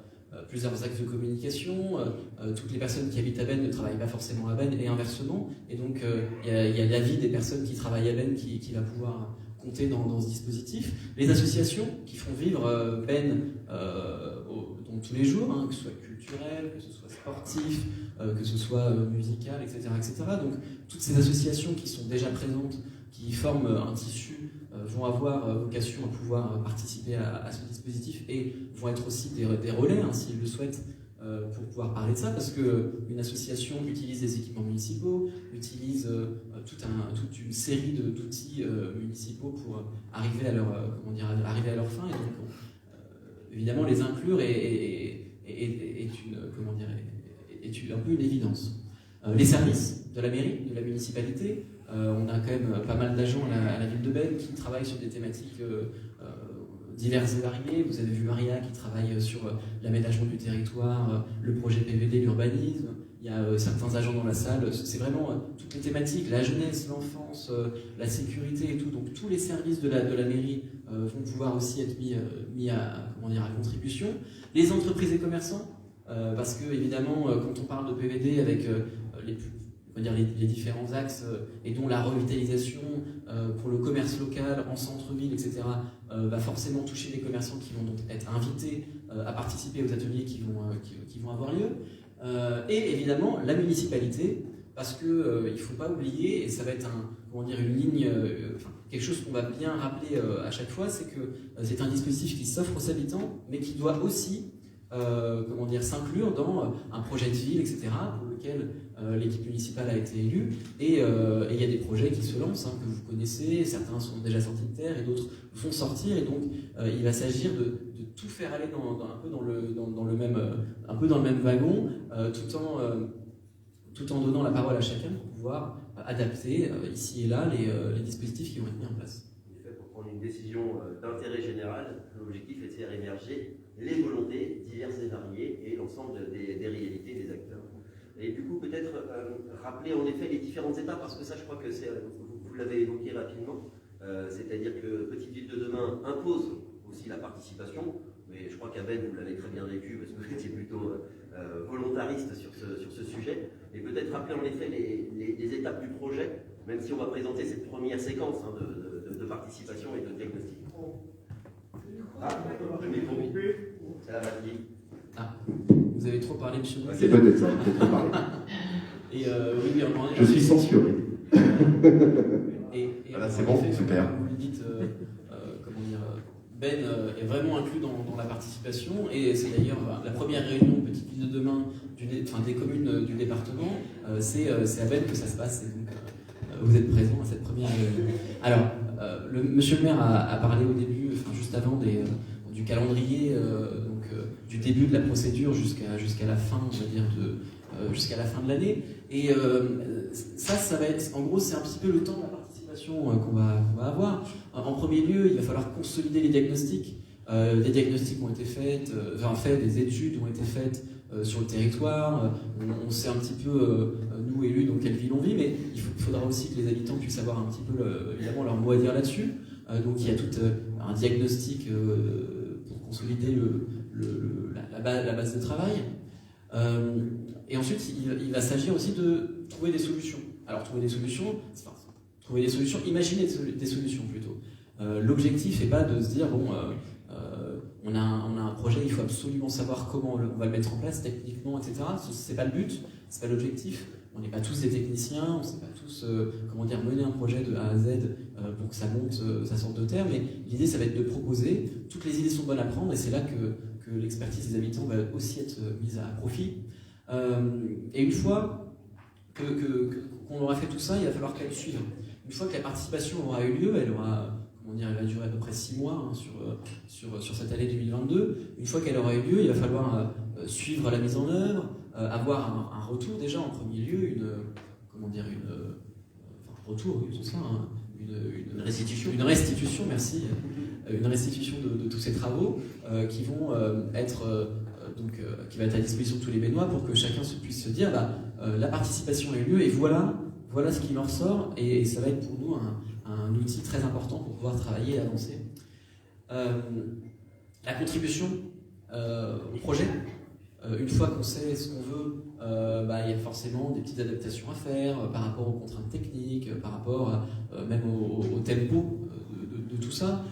plusieurs axes de communication. Toutes les personnes qui habitent à Benne ne travaillent pas forcément à Benne et inversement. Et donc, il y a la vie des personnes qui travaillent à Benne qui va pouvoir compter dans ce dispositif. Les associations qui font vivre Benne tous les jours, que ce soit culturel, que ce soit sportif, que ce soit musical, etc., etc. Donc, toutes ces associations qui sont déjà présentes, qui forment un tissu, vont avoir vocation à pouvoir participer à ce dispositif et vont être aussi des relais, s'ils le souhaitent, pour pouvoir parler de ça, parce qu'une association utilise des équipements municipaux, utilise toute une série d'outils municipaux pour arriver à leur fin, et donc évidemment les inclure est un peu une évidence. Les services de la mairie, de la municipalité, on a quand même pas mal d'agents à la ville de Benne qui travaillent sur des thématiques diverses et variées. Vous avez vu Maria qui travaille sur l'aménagement du territoire, le projet PVD, l'urbanisme. Il y a certains agents dans la salle. C'est vraiment toutes les thématiques, la jeunesse, l'enfance, la sécurité et tout. Donc tous les services de la mairie vont pouvoir aussi être mis à contribution. Les entreprises et commerçants, parce que évidemment, quand on parle de PVD avec les différents axes, et dont la revitalisation pour le commerce local, en centre-ville, etc., va forcément toucher les commerçants qui vont donc être invités à participer aux ateliers qui vont avoir lieu. Et évidemment, la municipalité, parce qu'il ne faut pas oublier, et ça va être une ligne, quelque chose qu'on va bien rappeler à chaque fois, c'est que c'est un dispositif qui s'offre aux habitants, mais qui doit aussi s'inclure dans un projet de ville, etc., pour lequel l'équipe municipale a été élue. Et il y a des projets qui se lancent, que vous connaissez, certains sont déjà sortis de terre et d'autres vont sortir, et donc il va s'agir de tout faire aller un peu dans le même wagon, tout en donnant la parole à chacun pour pouvoir adapter ici et là les dispositifs qui vont être mis en place. Pour prendre une décision d'intérêt général, l'objectif est de faire émerger les volontés diverses et variées et l'ensemble des réalités des acteurs. Et du coup, peut-être rappeler en effet les différentes étapes, parce que ça, je crois que vous l'avez évoqué rapidement, c'est-à-dire que Petite Ville de demain impose aussi la participation, mais je crois qu'à Benne, vous l'avez très bien vécu, parce que vous étiez plutôt volontariste sur ce sujet, et peut-être rappeler en effet les étapes du projet, même si on va présenter cette première séquence de participation et de diagnostic. Le micro, c'est la batterie. Vous avez trop parlé, monsieur. C'est peut-être ça, j'ai trop parlé. Oui, je suis censuré. Voilà, c'est bon, super. Vous le dites, Ben est vraiment inclus dans la participation, et c'est d'ailleurs la première réunion Petite Ville de demain des communes du département, c'est à Ben que ça se passe, et donc vous êtes présents à cette première réunion. Alors, monsieur le maire a parlé au début, juste avant, du calendrier, du début de la procédure jusqu'à la fin, on va dire, jusqu'à la fin de l'année. Et ça va être, en gros, c'est un petit peu le temps de la participation qu'on va avoir. En premier lieu, il va falloir consolider les diagnostics. Des diagnostics ont été faits, des études ont été faites sur le territoire. On sait un petit peu, nous élus, dans quelle ville on vit, mais il faudra aussi que les habitants puissent avoir un petit peu, évidemment, leur mot à dire là-dessus. Donc il y a tout un diagnostic pour consolider la base de travail. Et ensuite, il va s'agir aussi de trouver des solutions. Alors trouver des solutions, imaginer des solutions plutôt. L'objectif n'est pas de se dire, bon, on a un projet, il faut absolument savoir comment on va le mettre en place techniquement, etc. C'est pas le but, c'est pas l'objectif. On n'est pas tous des techniciens, on ne sait pas tous mener un projet de A à Z pour que ça monte, ça sorte de terre, mais l'idée ça va être de proposer, toutes les idées sont bonnes à prendre et c'est là que l'expertise des habitants va aussi être mise à profit. Et une fois qu'on aura fait tout ça, il va falloir qu'elle suive. Une fois que la participation aura eu lieu, elle va durer à peu près 6 mois sur cette année 2022. Une fois qu'elle aura eu lieu, il va falloir suivre la mise en œuvre, avoir un retour déjà en premier lieu, une restitution, merci, une restitution de tous ces travaux qui vont qui va être à disposition de tous les Bénois pour que chacun puisse se dire la participation a eu lieu et voilà ce qui en ressort et ça va être pour nous un outil très important pour pouvoir travailler et avancer. La contribution au projet, une fois qu'on sait ce qu'on veut, il y a forcément des petites adaptations à faire par rapport aux contraintes techniques, par rapport même au tempo de tout ça.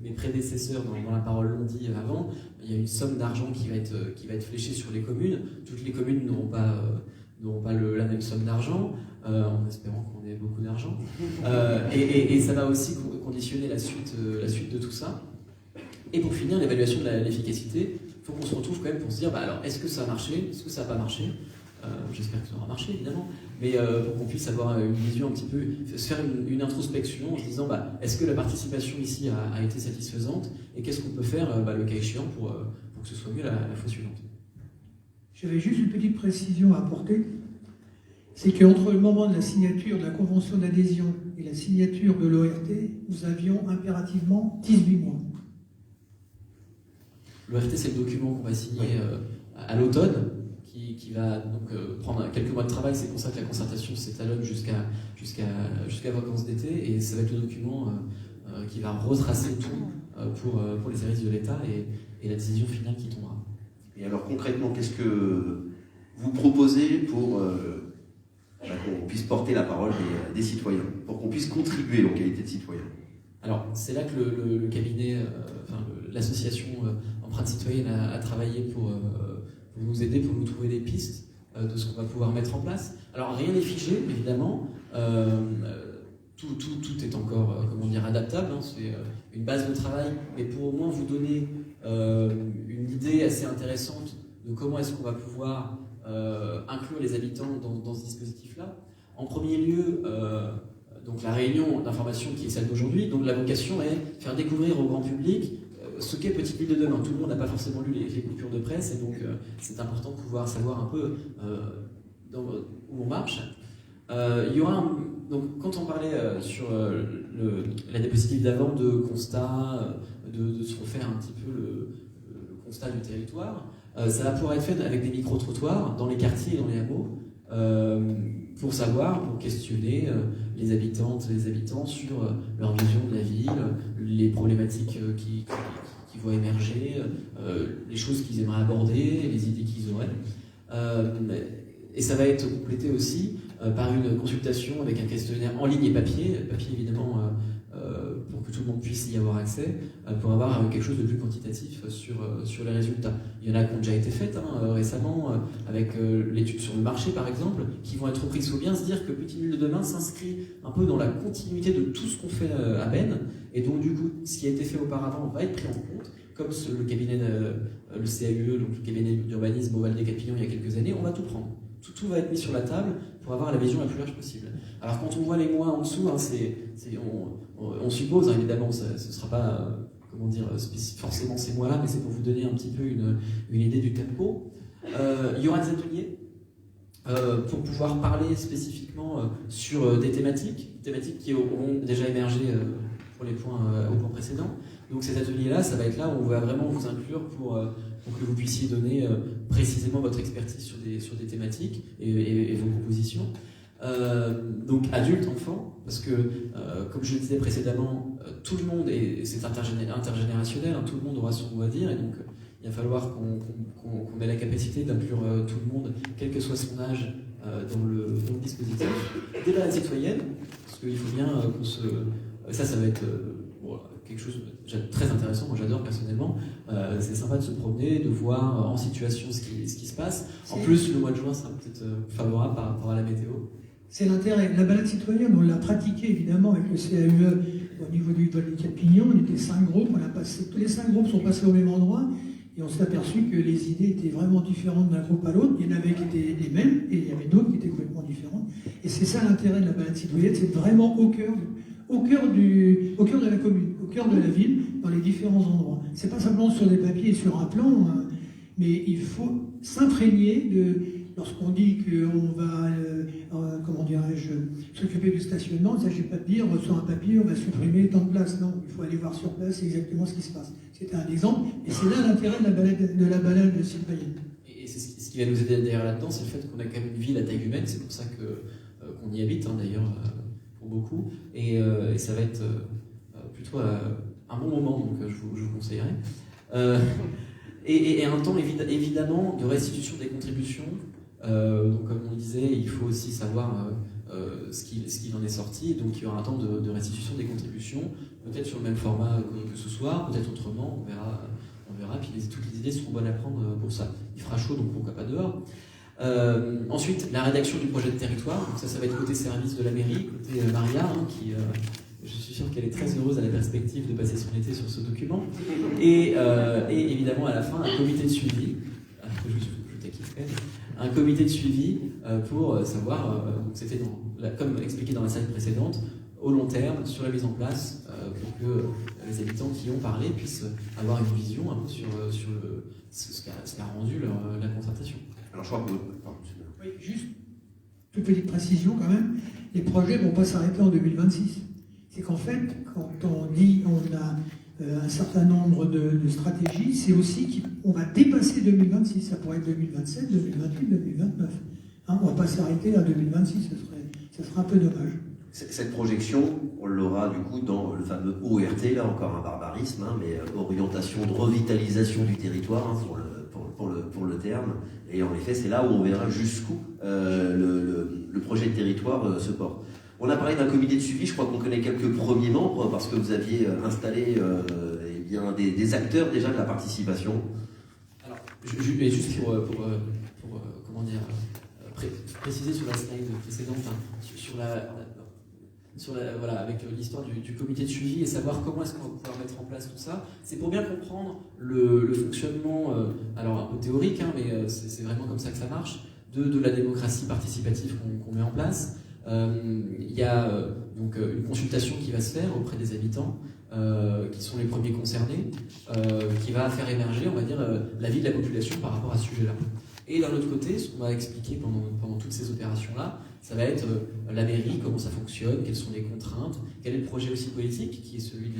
Mes prédécesseurs dans la parole l'ont dit avant, il y a une somme d'argent qui va être fléchée sur les communes. Toutes les communes n'auront pas la même somme d'argent, en espérant qu'on ait beaucoup d'argent. Et ça va aussi conditionner la suite de tout ça. Et pour finir, l'évaluation de l'efficacité, il faut qu'on se retrouve quand même pour se dire, alors, est-ce que ça a marché, est-ce que ça n'a pas marché? J'espère que ça aura marché, évidemment, mais pour qu'on puisse avoir une vision un petit peu, se faire une introspection en se disant, est-ce que la participation ici a été satisfaisante, et qu'est-ce qu'on peut faire, le cas échéant, pour que ce soit mieux la fois suivante. J'avais juste une petite précision à apporter, c'est qu'entre le moment de la signature de la convention d'adhésion et la signature de l'ORT, nous avions impérativement 18 mois. L'ORT, c'est le document qu'on va signer à l'automne, qui va donc prendre quelques mois de travail. C'est pour ça que la concertation s'étalonne jusqu'à vacances d'été, et ça va être le document qui va retracer tout pour les services de l'État et la décision finale qui tombera. Et alors concrètement, qu'est-ce que vous proposez pour qu'on puisse porter la parole des citoyens, pour qu'on puisse contribuer en qualité de citoyen? Alors, c'est là que le cabinet, l'association Empreinte Citoyenne a travaillé pour nous aider, pour nous trouver des pistes de ce qu'on va pouvoir mettre en place. Alors, rien n'est figé, évidemment. Tout est encore, adaptable. C'est une base de travail, mais pour au moins vous donner une idée assez intéressante de comment est-ce qu'on va pouvoir inclure les habitants dans ce dispositif-là. En premier lieu, donc la réunion d'information qui est celle d'aujourd'hui, donc la vocation est faire découvrir au grand public ce qu'est Petite Ville de demain. Tout le monde n'a pas forcément lu les coupures de presse, et donc c'est important de pouvoir savoir un peu où on marche. Il y aura donc quand on parlait sur la diapositive d'avant de constat, de se refaire un petit peu le constat du territoire, ça va pouvoir être fait avec des micro-trottoirs dans les quartiers et dans les hameaux, pour questionner les habitantes et les habitants sur leur vision de la ville, les problématiques qui vont émerger, les choses qu'ils aimeraient aborder, les idées qu'ils auraient. Et ça va être complété aussi par une consultation avec un questionnaire en ligne et papier évidemment, pour que tout le monde puisse y avoir accès, pour avoir quelque chose de plus quantitatif sur les résultats. Il y en a qui ont déjà été faites récemment, avec l'étude sur le marché par exemple, qui vont être reprises. Il faut bien se dire que Petite Ville de demain s'inscrit un peu dans la continuité de tout ce qu'on fait à Bennes, et donc du coup, ce qui a été fait auparavant va être pris en compte, comme le cabinet, le CAUE, donc le cabinet d'urbanisme au Val-des-Capillons il y a quelques années. On va tout prendre. Tout va être mis sur la table pour avoir la vision la plus large possible. Alors quand on voit les mois en dessous, on suppose, évidemment, ce ne sera pas forcément ces mois-là, mais c'est pour vous donner un petit peu une idée du tempo. Il y aura des ateliers pour pouvoir parler spécifiquement sur des thématiques qui auront déjà émergé pour les points au point précédent. Donc ces ateliers-là, ça va être là où on va vraiment vous inclure pour que vous puissiez donner précisément votre expertise sur des thématiques et vos propositions. Donc adultes, enfants, parce que comme je le disais précédemment, tout le monde, et c'est intergénérationnel, tout le monde aura son mot à dire, et donc Il va falloir qu'on ait la capacité d'inclure tout le monde, quel que soit son âge, dans le dispositif. Des balades citoyennes, parce qu'il faut bien qu'on se... Ça va être quelque chose de très intéressant, moi j'adore personnellement. C'est sympa de se promener, de voir en situation ce qui se passe. En plus, le mois de juin sera peut-être favorable par rapport à la météo. C'est l'intérêt. La balade citoyenne, on l'a pratiquée évidemment avec le CAUE au niveau du vol des 4 pignons. On était 5 groupes, tous les 5 groupes sont passés au même endroit et on s'est aperçu que les idées étaient vraiment différentes d'un groupe à l'autre. Il y en avait qui étaient les mêmes et il y avait d'autres qui étaient complètement différentes. Et c'est ça l'intérêt de la balade citoyenne, c'est vraiment au cœur de la commune, au cœur de la ville, dans les différents endroits. C'est pas simplement sur des papiers et sur un plan, mais il faut s'imprégner de... Lorsqu'on dit qu'on va, s'occuper du stationnement, il ne s'agit pas de dire sur un papier on va supprimer tant de places. Non, il faut aller voir sur place exactement ce qui se passe. C'était un exemple, et c'est là l'intérêt de la balade citoyenne. Et c'est ce qui va nous aider derrière là-dedans, c'est le fait qu'on a quand même une ville à taille humaine, c'est pour ça qu'on y habite d'ailleurs pour beaucoup, et ça va être plutôt un bon moment, donc je vous conseillerais. Et un temps évidemment de restitution des contributions. Donc comme on le disait, il faut aussi savoir ce qu'il en est sorti, donc il y aura un temps de restitution des contributions, peut-être sur le même format que ce soir, peut-être autrement, on verra, puis toutes les idées seront bonnes à prendre pour ça. Il fera chaud, donc pourquoi pas dehors. Ensuite, la rédaction du projet de territoire, donc ça va être côté service de la mairie, côté Maria, qui... je suis sûr qu'elle est très heureuse à la perspective de passer son été sur ce document. Et évidemment, à la fin, un comité de suivi. Un comité de suivi pour savoir, c'était comme expliqué dans la slide précédente, au long terme, sur la mise en place, pour que les habitants qui ont parlé puissent avoir une vision un peu sur ce qu'a rendu la concertation. Alors je crois que... Oui, juste, toute petite précision quand même, les projets ne vont pas s'arrêter en 2026. C'est qu'en fait, quand on dit on a un certain nombre de stratégies, c'est aussi qu'on va dépasser 2026. Ça pourrait être 2027, 2028, 2029. Hein, on ne va pas s'arrêter à 2026, ce serait un peu dommage. Cette projection, on l'aura du coup dans le fameux ORT, là encore un barbarisme, mais orientation de revitalisation du territoire, pour le terme. Et en effet, c'est là où on verra jusqu'où le projet de territoire se porte. On a parlé d'un comité de suivi, je crois qu'on connaît quelques premiers membres, parce que vous aviez installé des acteurs déjà de la participation. Alors, juste pour comment dire, préciser sur la slide précédente, voilà, avec l'histoire du comité de suivi et savoir comment est-ce qu'on va pouvoir mettre en place tout ça, c'est pour bien comprendre le fonctionnement, alors un peu théorique, mais c'est vraiment comme ça que ça marche, de la démocratie participative qu'on met en place. Il y a donc une consultation qui va se faire auprès des habitants, qui sont les premiers concernés, qui va faire émerger, on va dire, l'avis de la population par rapport à ce sujet-là. Et d'un autre côté, ce qu'on va expliquer pendant toutes ces opérations-là, ça va être la mairie, comment ça fonctionne, quelles sont les contraintes, quel est le projet aussi politique, qui est celui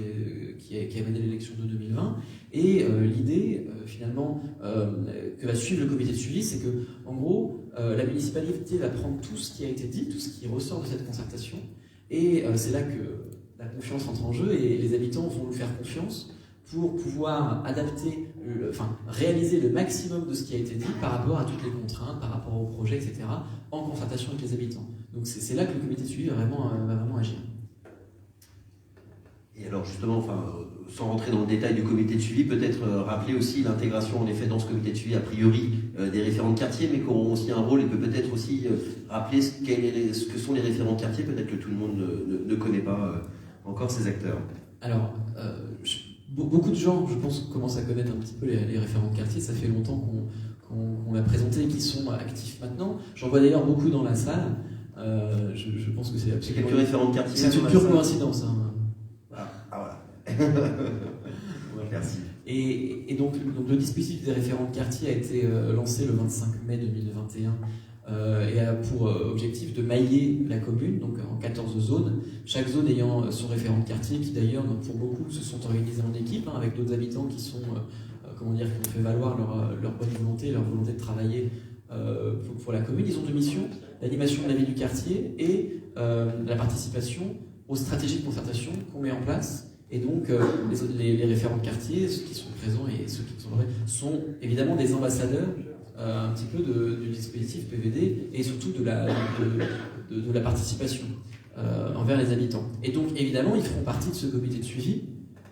qui a mené l'élection de 2020. Et l'idée, finalement, que va suivre le comité de suivi, c'est que, en gros, la municipalité va prendre tout ce qui a été dit, tout ce qui ressort de cette concertation, et c'est là que la confiance entre en jeu, et les habitants vont nous faire confiance pour pouvoir adapter, réaliser le maximum de ce qui a été dit par rapport à toutes les contraintes, par rapport au projet, etc., en concertation avec les habitants. Donc c'est là que le comité de suivi va vraiment agir. Et alors justement, sans rentrer dans le détail du comité de suivi, peut-être rappeler aussi l'intégration en effet dans ce comité de suivi, a priori, des référents de quartier, mais qui auront aussi un rôle, et peut-être aussi rappeler ce que sont les référents de quartier, peut-être que tout le monde ne connaît pas encore ces acteurs. Alors, beaucoup de gens, je pense, commencent à connaître un petit peu les référents de quartier. Ça fait longtemps qu'on l'a présenté et qu'ils sont actifs maintenant. J'en vois d'ailleurs beaucoup dans la salle. Je pense que c'est absolument... Quelques référents de quartier. C'est une pure coïncidence. Voilà. Merci. Et donc le dispositif des référents de quartier a été lancé le 25 mai 2021 et a pour objectif de mailler la commune, donc en 14 zones, chaque zone ayant son référent de quartier, qui d'ailleurs, pour beaucoup, se sont organisés en équipe, avec d'autres habitants qui sont, qui ont fait valoir leur bonne volonté, leur volonté de travailler pour la commune. Ils ont deux missions, l'animation de la vie du quartier et la participation aux stratégies de concertation qu'on met en place Et donc, les référents de quartier, ceux qui sont présents et ceux qui ne sont pas, sont évidemment des ambassadeurs un petit peu du dispositif PVD et surtout de la participation envers les habitants. Et donc, évidemment, ils feront partie de ce comité de suivi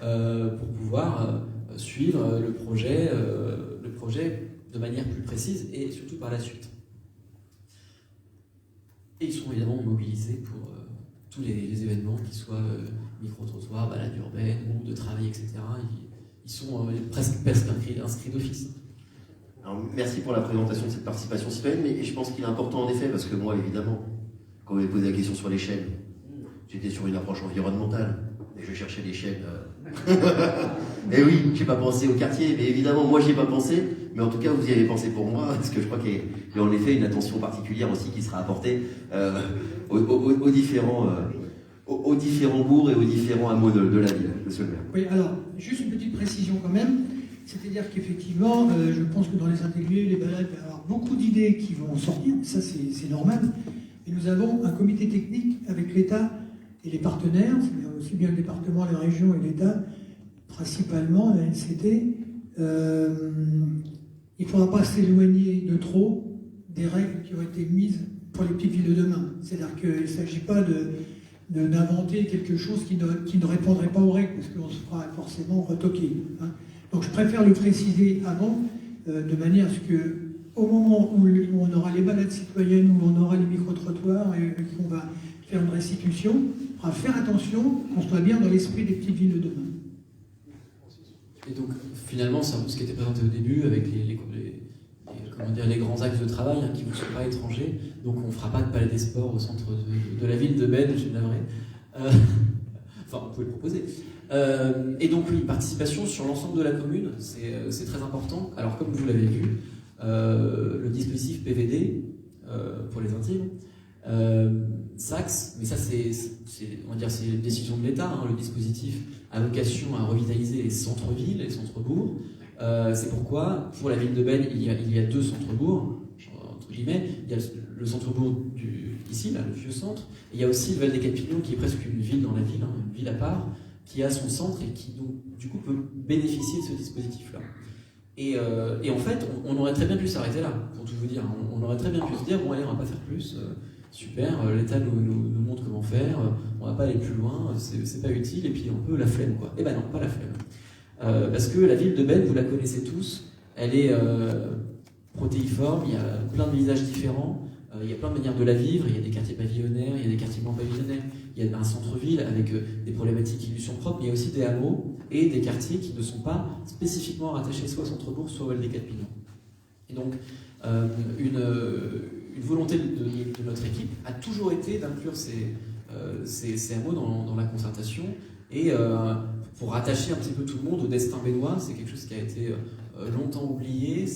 pour pouvoir suivre le projet de manière plus précise et surtout par la suite. Et ils seront évidemment mobilisés pour tous les événements, qui soient micro-trottoirs, balades urbaines, groupes de travail, etc. Ils sont presque inscrits d'office. Alors, merci pour la présentation de cette participation citoyenne, mais je pense qu'il est important en effet, parce que moi, évidemment, quand vous m'avez posé la question sur les chaînes, j'étais sur une approche environnementale, et je cherchais des chaînes. Et oui, j'ai pas pensé au quartier, mais évidemment, moi, j'y ai pas pensé, mais en tout cas, vous y avez pensé pour moi, parce que je crois qu'il y a en effet une attention particulière aussi qui sera apportée aux différents bourgs et aux différents hameaux de la ville, monsieur le maire. Oui, alors, juste une petite précision quand même. C'est-à-dire qu'effectivement, je pense que dans les ateliers, les balades, il va y avoir beaucoup d'idées qui vont sortir, ça c'est normal. Et nous avons un comité technique avec l'État et les partenaires, c'est-à-dire aussi bien le département, les régions et l'État, principalement la NCT. Il ne faudra pas s'éloigner de trop des règles qui ont été mises pour les petites villes de demain. C'est-à-dire qu'il ne s'agit pas d'inventer quelque chose qui ne répondrait pas aux règles, parce qu'on se fera forcément retoquer. Hein. Donc je préfère le préciser avant, de manière à ce qu'au moment où on aura les balades citoyennes, où on aura les micro-trottoirs et qu'on va faire une restitution, il faudra faire attention qu'on soit bien dans l'esprit des petites villes de demain. Et donc finalement, c'est un peu ce qui était présenté au début avec les grands axes de travail qui ne vous sont pas étrangers. Donc on ne fera pas de palais des sports au centre de la ville de Ben, je l'aimerais. Enfin, on peut le proposer. Et donc oui, participation sur l'ensemble de la commune, c'est très important. Alors comme vous l'avez vu, le dispositif PVD, pour les intimes, s'axe, mais ça c'est une décision de l'État, hein, le dispositif a vocation à revitaliser les centres-villes, les centres-bourgs. C'est pourquoi, pour la ville de Ben, il y a deux centres-bourgs, entre guillemets. Il y a le centre-bourg ici, là, le vieux centre, et il y a aussi le Val-des-Quatre-Pignons, qui est presque une ville dans la ville, hein, une ville à part, qui a son centre et qui, donc, du coup, peut bénéficier de ce dispositif-là. Et en fait, on aurait très bien pu s'arrêter là, pour tout vous dire. On aurait très bien pu se dire, bon allez, on va pas faire plus, super, l'État nous montre comment faire, on va pas aller plus loin, c'est pas utile, et puis un peu la flemme, quoi. Eh ben non, pas la flemme. Parce que la ville de Ben, vous la connaissez tous, elle est protéiforme, il y a plein de visages différents, il y a plein de manières de la vivre, il y a des quartiers pavillonnaires, il y a des quartiers moins pavillonnaires, il y a un centre-ville avec des problématiques qui lui sont propres, mais il y a aussi des hameaux et des quartiers qui ne sont pas spécifiquement rattachés soit au centre-bourg, soit au Val-des-Quatre-Pignons. Et donc, une volonté de notre équipe a toujours été d'inclure ces hameaux dans la concertation et pour rattacher un petit peu tout le monde au destin bénois. C'est quelque chose qui a été longtemps oublié,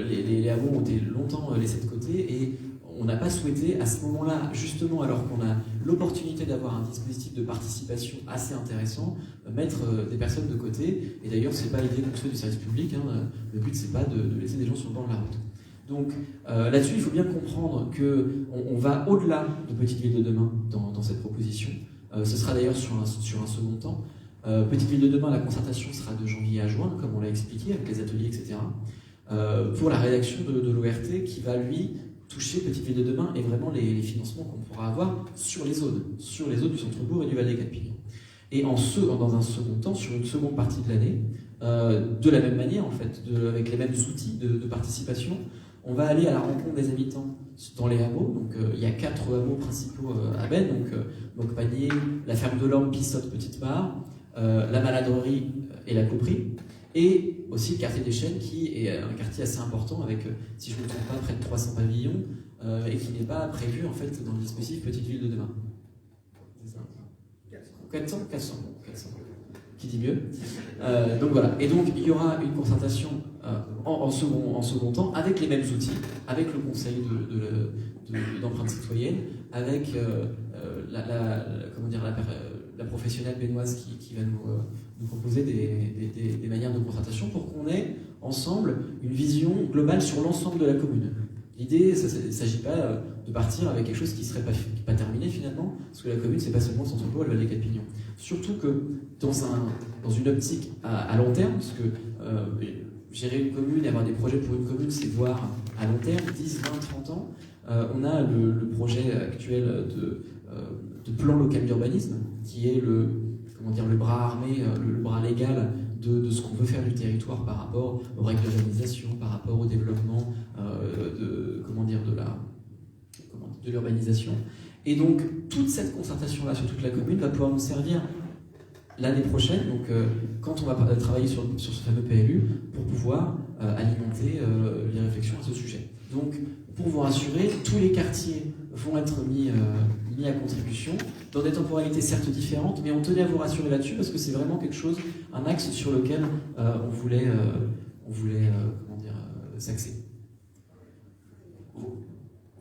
les hameaux ont été longtemps laissés de côté et on n'a pas souhaité à ce moment-là, justement alors qu'on a l'opportunité d'avoir un dispositif de participation assez intéressant, mettre des personnes de côté. Et d'ailleurs, c'est pas l'idée qu'on fait du service public, hein. Le but c'est pas de laisser des gens sur le bord de la route. Donc là-dessus, il faut bien comprendre qu'on va au-delà de Petite Ville de demain dans cette proposition. Ce sera d'ailleurs sur un second temps. Petite Ville de demain, la concertation sera de janvier à juin, comme on l'a expliqué, avec les ateliers, etc. Pour la rédaction de l'ORT qui va, lui, toucher Petite Ville de demain et vraiment les financements qu'on pourra avoir sur les zones du centre-bourg et du Val-des-Quatre-Pignons. Et dans un second temps, sur une seconde partie de l'année, de la même manière, en fait, avec les mêmes outils de participation, on va aller à la rencontre des habitants dans les hameaux. Donc, il y a 4 hameaux principaux à Ben, donc Panier, la ferme de l'Orme, Pissotte, Petite Mare, la Maladrerie et la Couperie, et aussi le quartier des Chênes, qui est un quartier assez important avec, si je ne me trompe pas, près de 300 pavillons, et qui n'est pas prévu en fait dans le dispositif Petite Ville de demain. C'est ça ? 400. Qui dit mieux. Donc voilà. Et donc il y aura une concertation en second temps avec les mêmes outils, avec le conseil d'empreinte citoyenne, avec la professionnelle bénoise qui va nous proposer des manières de concertation pour qu'on ait ensemble une vision globale sur l'ensemble de la commune. L'idée, il ne s'agit pas de partir avec quelque chose qui ne serait pas terminé finalement, parce que la commune, c'est pas seulement le centre-bourg et le Val des Quatre-Pignons. Surtout que dans une optique à long terme, parce que gérer une commune et avoir des projets pour une commune, c'est voir à long terme, 10, 20, 30 ans. On a le projet actuel de plan local d'urbanisme, qui est le bras armé, le bras légal de ce qu'on veut faire du territoire par rapport aux règles d'urbanisation, par rapport au développement de l'urbanisation. Et donc, toute cette concertation-là sur toute la commune va pouvoir nous servir l'année prochaine, donc quand on va travailler sur ce fameux PLU, pour pouvoir alimenter les réflexions à ce sujet. Donc, pour vous rassurer, tous les quartiers vont être mis à contribution, dans des temporalités certes différentes, mais on tenait à vous rassurer là-dessus, parce que c'est vraiment quelque chose, un axe sur lequel on voulait s'axer.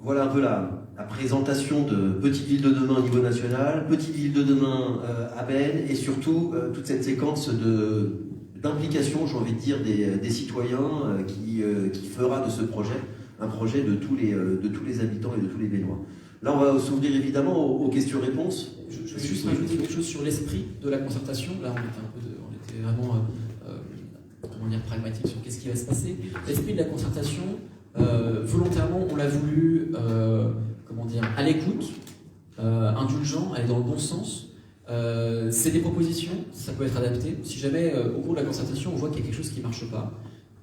Voilà un peu la présentation de Petite Ville de demain au niveau national, Petite Ville de demain à Beynes, et surtout toute cette séquence d'implication, j'ai envie de dire, des citoyens qui fera de ce projet un projet de tous les habitants et de tous les Bénois. Là, on va s'ouvrir évidemment aux questions-réponses. Je vais juste rajouter quelque chose sur l'esprit de la concertation. Là, on était vraiment pragmatique sur qu'est-ce qui va se passer. L'esprit de la concertation, volontairement, on l'a voulu à l'écoute, indulgent, aller dans le bon sens. C'est des propositions, ça peut être adapté. Si jamais, au cours de la concertation, on voit qu'il y a quelque chose qui ne marche pas,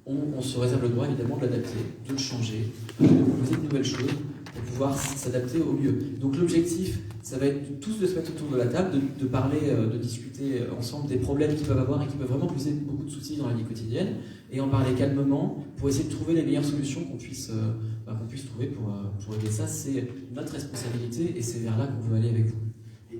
on se réserve le droit, évidemment, de l'adapter, de le changer, de proposer de nouvelles choses pour pouvoir s'adapter au mieux. Donc l'objectif, ça va être tous de se mettre autour de la table, de parler, de discuter ensemble des problèmes qu'ils peuvent avoir et qui peuvent vraiment poser beaucoup de soucis dans la vie quotidienne, et en parler calmement pour essayer de trouver les meilleures solutions qu'on puisse trouver pour régler ça. C'est notre responsabilité et c'est vers là qu'on veut aller avec vous.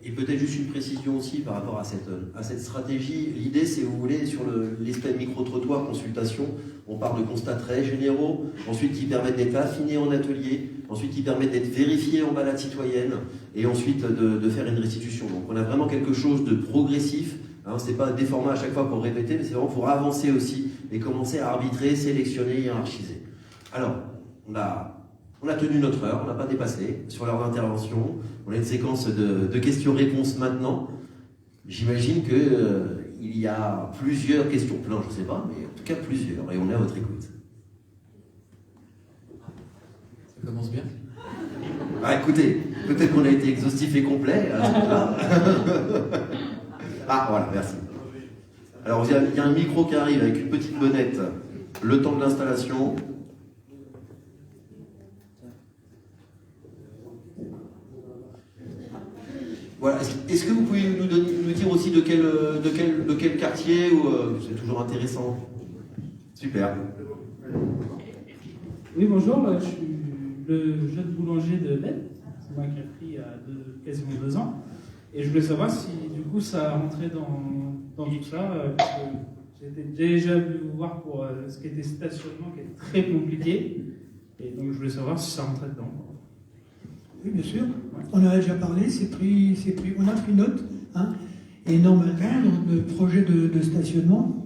Et peut-être juste une précision aussi par rapport à cette stratégie. L'idée, c'est, vous voulez, sur l'aspect micro-trottoir, consultation, on parle de constats très généraux, ensuite qui permettent d'être affinés en atelier, ensuite qui permettent d'être vérifiés en balade citoyenne, et ensuite de faire une restitution. Donc on a vraiment quelque chose de progressif. C'est pas des formats à chaque fois pour répéter, mais c'est vraiment pour avancer aussi et commencer à arbitrer, sélectionner, hiérarchiser. Alors, on a tenu notre heure, on n'a pas dépassé sur l'heure d'intervention. On a une séquence de questions-réponses maintenant. J'imagine qu'il y a plusieurs questions, plein, je ne sais pas, mais en tout cas plusieurs, et on est à votre écoute. Ça commence bien. Écoutez, peut-être qu'on a été exhaustif et complet à ce moment-là. Voilà, merci. Alors, il y a un micro qui arrive avec une petite bonnette, le temps de l'installation. Voilà. Est-ce que vous pouvez nous dire aussi de quel quartier, ou c'est toujours intéressant? Super. Oui, bonjour, je suis le jeune boulanger de Beynes. C'est moi qui ai pris il y a quasiment 2 ans. Et je voulais savoir si du coup ça rentrait dans tout ça, parce que j'étais déjà venu vous voir pour ce qui était stationnement, qui est très compliqué. Et donc je voulais savoir si ça rentrait dedans. Oui, bien sûr. On en a déjà parlé, on a pris note. Et normalement, dans le projet de stationnement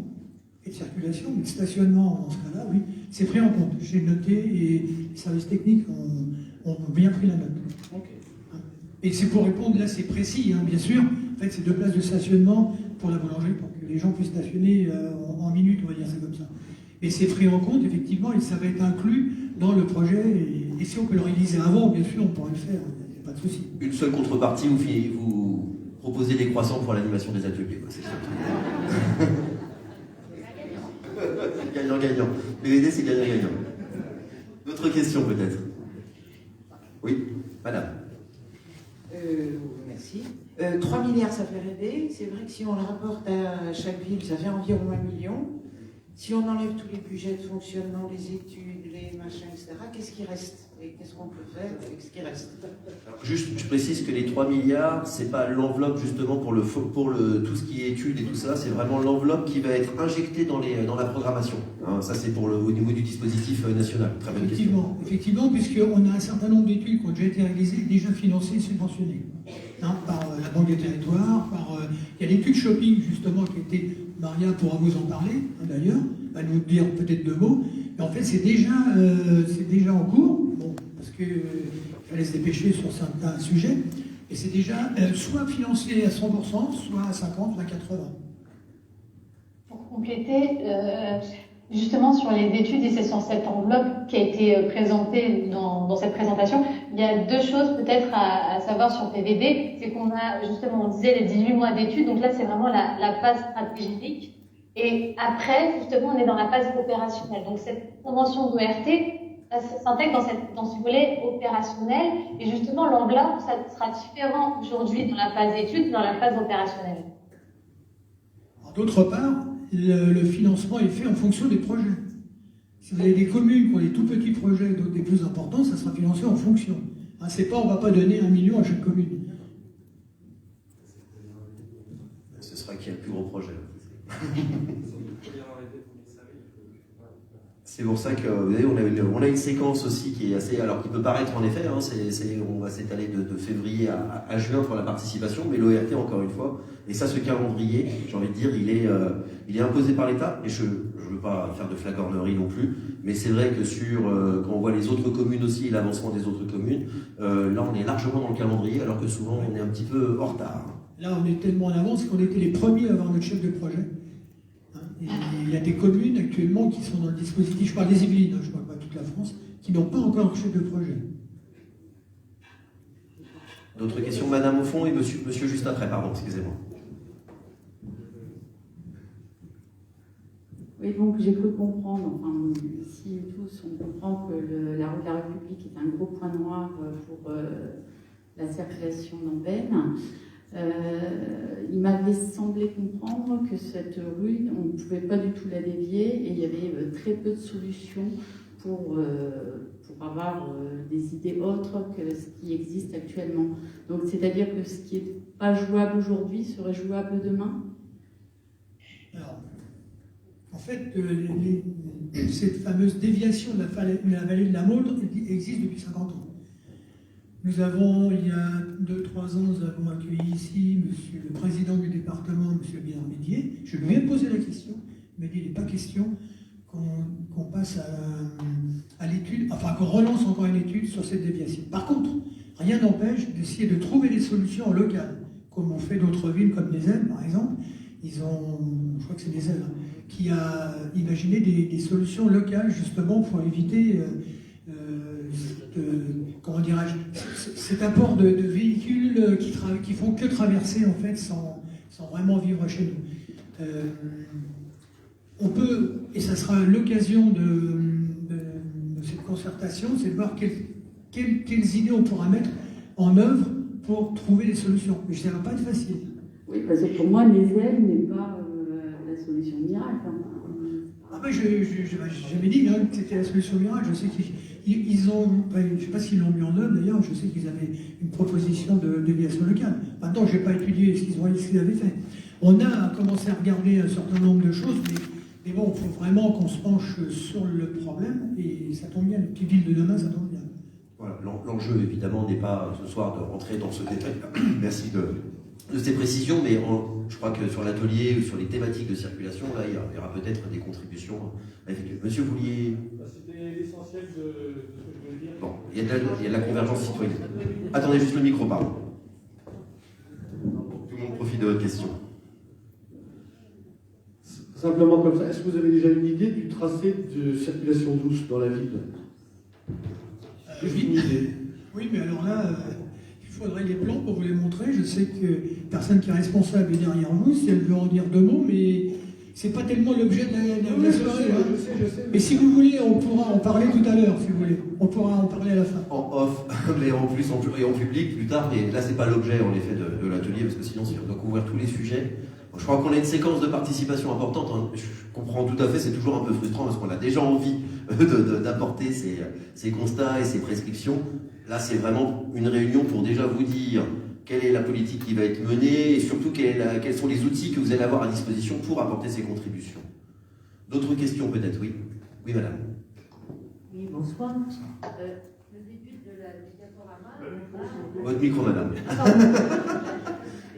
et de circulation, mais de stationnement dans ce cas-là, oui, c'est pris en compte. J'ai noté et les services techniques ont bien pris la note. Okay. Et c'est pour répondre, là c'est précis, bien sûr. En fait, c'est 2 places de stationnement pour la boulangerie, pour que les gens puissent stationner en minutes, on va dire ça comme ça. Et c'est pris en compte, effectivement, et ça va être inclus dans le projet. Et si on peut le réaliser avant, bien sûr, on pourra le faire, il n'y a pas de souci. Une seule contrepartie, vous proposez des croissants pour l'animation des ateliers. C'est ça. Gagnant-gagnant. BVD, c'est gagnant-gagnant. D'autres questions, peut-être? Oui, madame. Merci. 3 milliards, ça fait rêver. C'est vrai que si on le rapporte à chaque ville, ça fait environ 1 million. Si on enlève tous les budgets de fonctionnement, les études, les machins, etc., qu'est-ce qui reste? Et qu'est-ce qu'on peut faire avec ce qui reste? Alors, juste, je précise que les 3 milliards, c'est pas l'enveloppe justement pour tout ce qui est études et tout ça, c'est vraiment l'enveloppe qui va être injectée dans la programmation. Ça, c'est au niveau du dispositif national. Très bonne question. Effectivement, puisqu'on a un certain nombre d'études qui ont déjà été réalisées, déjà financées et subventionnées. Par la Banque des Territoires, il y a l'étude shopping justement qui était, Maria pourra vous en parler d'ailleurs, va nous dire peut-être 2 mots, mais en fait c'est déjà en cours, parce que fallait se dépêcher sur certains sujets. Et c'est déjà soit financé à 100%, soit à 50, soit à 80. Pour compléter, justement sur les études et c'est sur cette enveloppe qui a été présentée dans cette présentation, il y a deux choses peut-être à savoir sur PVD, c'est qu'on a justement, on disait les 18 mois d'études, donc là c'est vraiment la phase stratégique. Et après, justement, on est dans la phase opérationnelle. Donc cette convention d'ORT s'intègre dans ce volet opérationnel. Et justement, l'enveloppe, ça sera différent aujourd'hui dans la phase étude que dans la phase opérationnelle. D'autre part, le financement est fait en fonction des projets. Si vous avez des communes qui ont des tout petits projets et d'autres des plus importants, ça sera financé en fonction. Hein, c'est pas, on ne va pas donner 1 million à chaque commune. Ce sera qui a le plus gros projet. C'est pour ça que vous voyez, on a une séquence aussi qui est assez, alors qui peut paraître en effet, hein, on va s'étaler de février à juin pour la participation, mais l'ORT encore une fois, et ça ce calendrier, j'ai envie de dire, il est imposé par l'État, et je ne veux pas faire de flagornerie non plus, mais c'est vrai que quand on voit les autres communes aussi, l'avancement des autres communes, là on est largement dans le calendrier, alors que souvent on est un petit peu en retard. Là on est tellement en avance qu'on était les premiers à avoir notre chef de projet. Et il y a des communes actuellement qui sont dans le dispositif, je parle des Yvelines, je ne parle pas de toute la France, qui n'ont pas encore de chef de projet. D'autres questions, madame au fond et monsieur juste après, pardon, excusez-moi. Oui, donc j'ai cru comprendre, enfin, ici tous, on comprend que la rue de la République est un gros point noir pour la circulation d'Ambène. Il m'avait semblé comprendre que cette rue, on ne pouvait pas du tout la dévier et il y avait très peu de solutions pour avoir des idées autres que ce qui existe actuellement. Donc c'est-à-dire que ce qui n'est pas jouable aujourd'hui serait jouable demain ? Alors, en fait, cette fameuse déviation de la vallée de la Mauldre existe depuis 50 ans. Nous avons, il y a 2-3 ans, nous avons accueilli ici monsieur le président du département, monsieur Bernard Médier. Je lui ai posé la question. Il m'a dit, il n'est pas question qu'on passe à l'étude, enfin qu'on relance encore une étude sur cette déviation. Par contre, rien n'empêche d'essayer de trouver des solutions locales, comme ont fait d'autres villes comme des Ailes, par exemple. Ils ont, je crois que c'est des Ailes, qui a imaginé des solutions locales justement pour éviter comment dirais-je, cet apport de véhicules qui font que traverser en fait sans vraiment vivre chez nous. On peut, et ça sera l'occasion de cette concertation, c'est de voir quelles idées on pourra mettre en œuvre pour trouver des solutions. Mais ça ne va pas être facile. Oui, parce que pour moi, les ailes n'est pas la solution miracle. Ah ben, je n'ai jamais dit que c'était la solution miracle. Je sais qu'ils ont, enfin, je ne sais pas s'ils l'ont mis en œuvre d'ailleurs, je sais qu'ils avaient une proposition de déviation locale. Maintenant, je n'ai pas étudié ce qu'ils avaient fait. On a commencé à regarder un certain nombre de choses, mais bon, il faut vraiment qu'on se penche sur le problème, et ça tombe bien, les petites villes de demain, ça tombe bien. Voilà, l'enjeu évidemment n'est pas ce soir de rentrer dans ce détail. Merci de ces précisions, mais je crois que sur l'atelier ou sur les thématiques de circulation, là, il y aura peut-être des contributions à effectuer. Monsieur, vous vouliez... C'était l'essentiel de ce que je voulais dire. Bon, il y a de la convergence citoyenne. Attendez juste le micro, pardon. Tout le monde profite de votre question. Simplement comme ça, est-ce que vous avez déjà une idée du tracé de circulation douce dans la ville? Juste une idée. Oui, mais alors là... il faudrait les plans pour vous les montrer. Je sais que personne qui est responsable est derrière vous, si elle veut en dire 2 mots, mais c'est pas tellement l'objet de la soirée. Je sais. Mais si vous voulez, on pourra en parler tout à l'heure, si vous voulez. On pourra en parler à la fin. En off, mais en plus en public plus tard, mais là c'est pas l'objet en effet de l'atelier, parce que sinon si on doit couvrir tous les sujets. Je crois qu'on a une séquence de participation importante. Hein. Je comprends tout à fait, c'est toujours un peu frustrant parce qu'on a déjà envie d'apporter ces constats et ces prescriptions. Là, c'est vraiment une réunion pour déjà vous dire quelle est la politique qui va être menée et surtout quels sont les outils que vous allez avoir à disposition pour apporter ces contributions. D'autres questions peut-être, oui. Oui, madame. Oui, bonsoir. Le début de la diaporama... Votre micro, madame.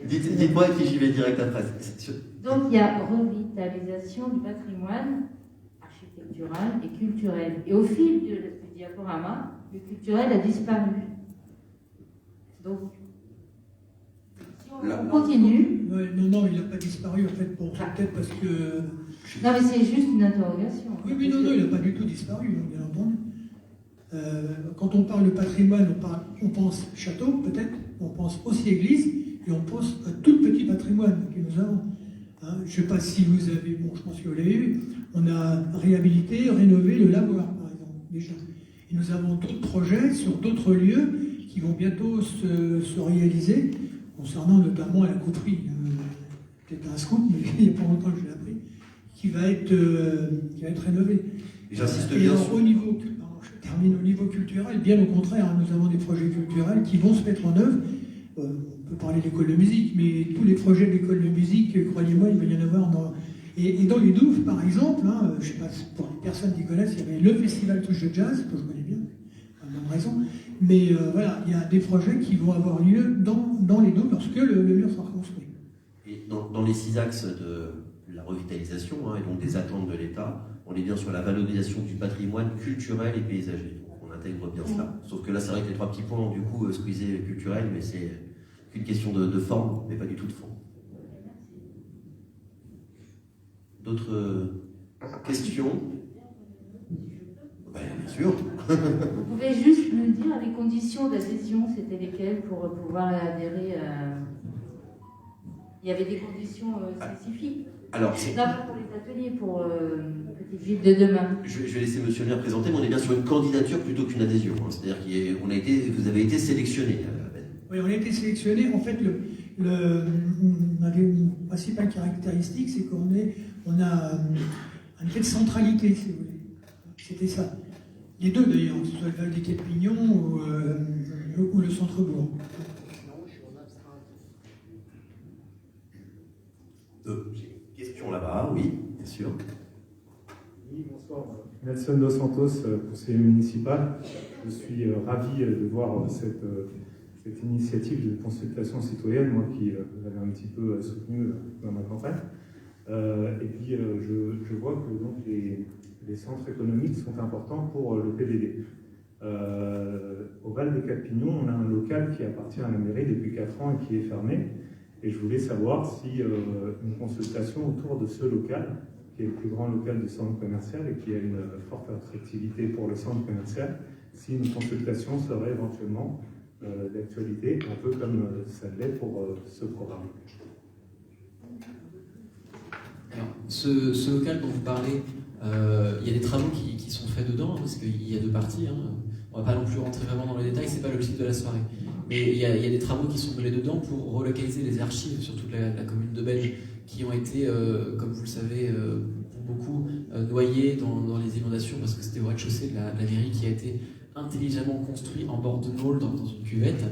Dites-moi et puis j'y vais direct après. Donc, il y a revitalisation du patrimoine architectural et culturel. Et au fil du diaporama, le culturel a disparu. Donc, si Là. on continue. Non, il n'a pas disparu en fait, bon, c'est peut-être parce que... Non, mais c'est juste une interrogation. Oui, non, il n'a pas du tout disparu, bien entendu. Quand on parle de patrimoine, on pense château, peut-être, on pense aussi église, et on pense à tout le petit patrimoine que nous avons. Hein, je ne sais pas si vous avez, bon, je pense que vous l'avez eu, on a réhabilité, rénové le lavoir, par exemple, déjà. Et nous avons d'autres projets sur d'autres lieux qui vont bientôt se réaliser, concernant notamment la couperie. Peut-être un scoop, mais il n'y a pas longtemps que je l'ai appris, qui va être rénové. J'insiste Et bien alors, sur... au niveau culturel, bien au contraire, nous avons des projets culturels qui vont se mettre en œuvre. On peut parler d'école de musique, mais tous les projets d'école de musique, croyez-moi, il va y en avoir dans... Et dans les Douves, par exemple, hein, je ne sais pas pour les personnes qui connaissent, il y avait le festival Touche de Jazz, que je connais bien, pas la même raison, mais voilà, il y a des projets qui vont avoir lieu dans les Douves lorsque le mur sera construit. Et dans les 6 axes de la revitalisation, et donc des attentes de l'État, on est bien sur la valorisation du patrimoine culturel et paysager. Donc on intègre bien cela. Sauf que là, c'est vrai que les 3 petits points ont du coup squeezé culturel, mais c'est qu'une question de forme, mais pas du tout de fond. D'autres questions? Bien sûr. Vous pouvez juste me dire les conditions d'adhésion, c'était lesquelles pour pouvoir adhérer à... Il y avait des conditions spécifiques. Alors, non, pas pour les ateliers, pour Petite Ville de demain. Je vais laisser monsieur le maire présenter, mais on est bien sur une candidature plutôt qu'une adhésion. C'est-à-dire que vous avez été sélectionné. Oui, on a été sélectionné. En fait, une principale caractéristique, c'est qu'on a un effet de centralité, si vous voulez. C'était ça. Les deux d'ailleurs, que ce soit le Val des Quais-de-Pignon ou le centre-bourg. J'ai une question là-bas, oui, bien sûr. Oui, bonsoir. Nelson Dos Santos, conseiller municipal. Je suis ravi de voir cette initiative de consultation citoyenne, moi qui l'avais un petit peu soutenue dans ma campagne. Et puis je vois que donc, les centres économiques sont importants pour le PDD. Au Val des Quais-de-Pignon, on a un local qui appartient à la mairie depuis 4 ans et qui est fermé. Et je voulais savoir si une consultation autour de ce local, qui est le plus grand local du centre commercial et qui a une forte attractivité pour le centre commercial, si une consultation serait éventuellement d'actualité, un peu comme ça l'est pour ce programme. Alors, ce local dont vous parlez, il y a des travaux qui sont faits dedans, parce qu'il y a 2 parties. On ne va pas non plus rentrer vraiment dans les détails, c'est pas l'objectif de la soirée. Mais il y a des travaux qui sont menés dedans pour relocaliser les archives sur toute la commune de Belge, qui ont été, comme vous le savez, pour beaucoup noyées dans les inondations, parce que c'était au rez-de-chaussée de la mairie qui a été intelligemment construit en bord de Maule dans une cuvette.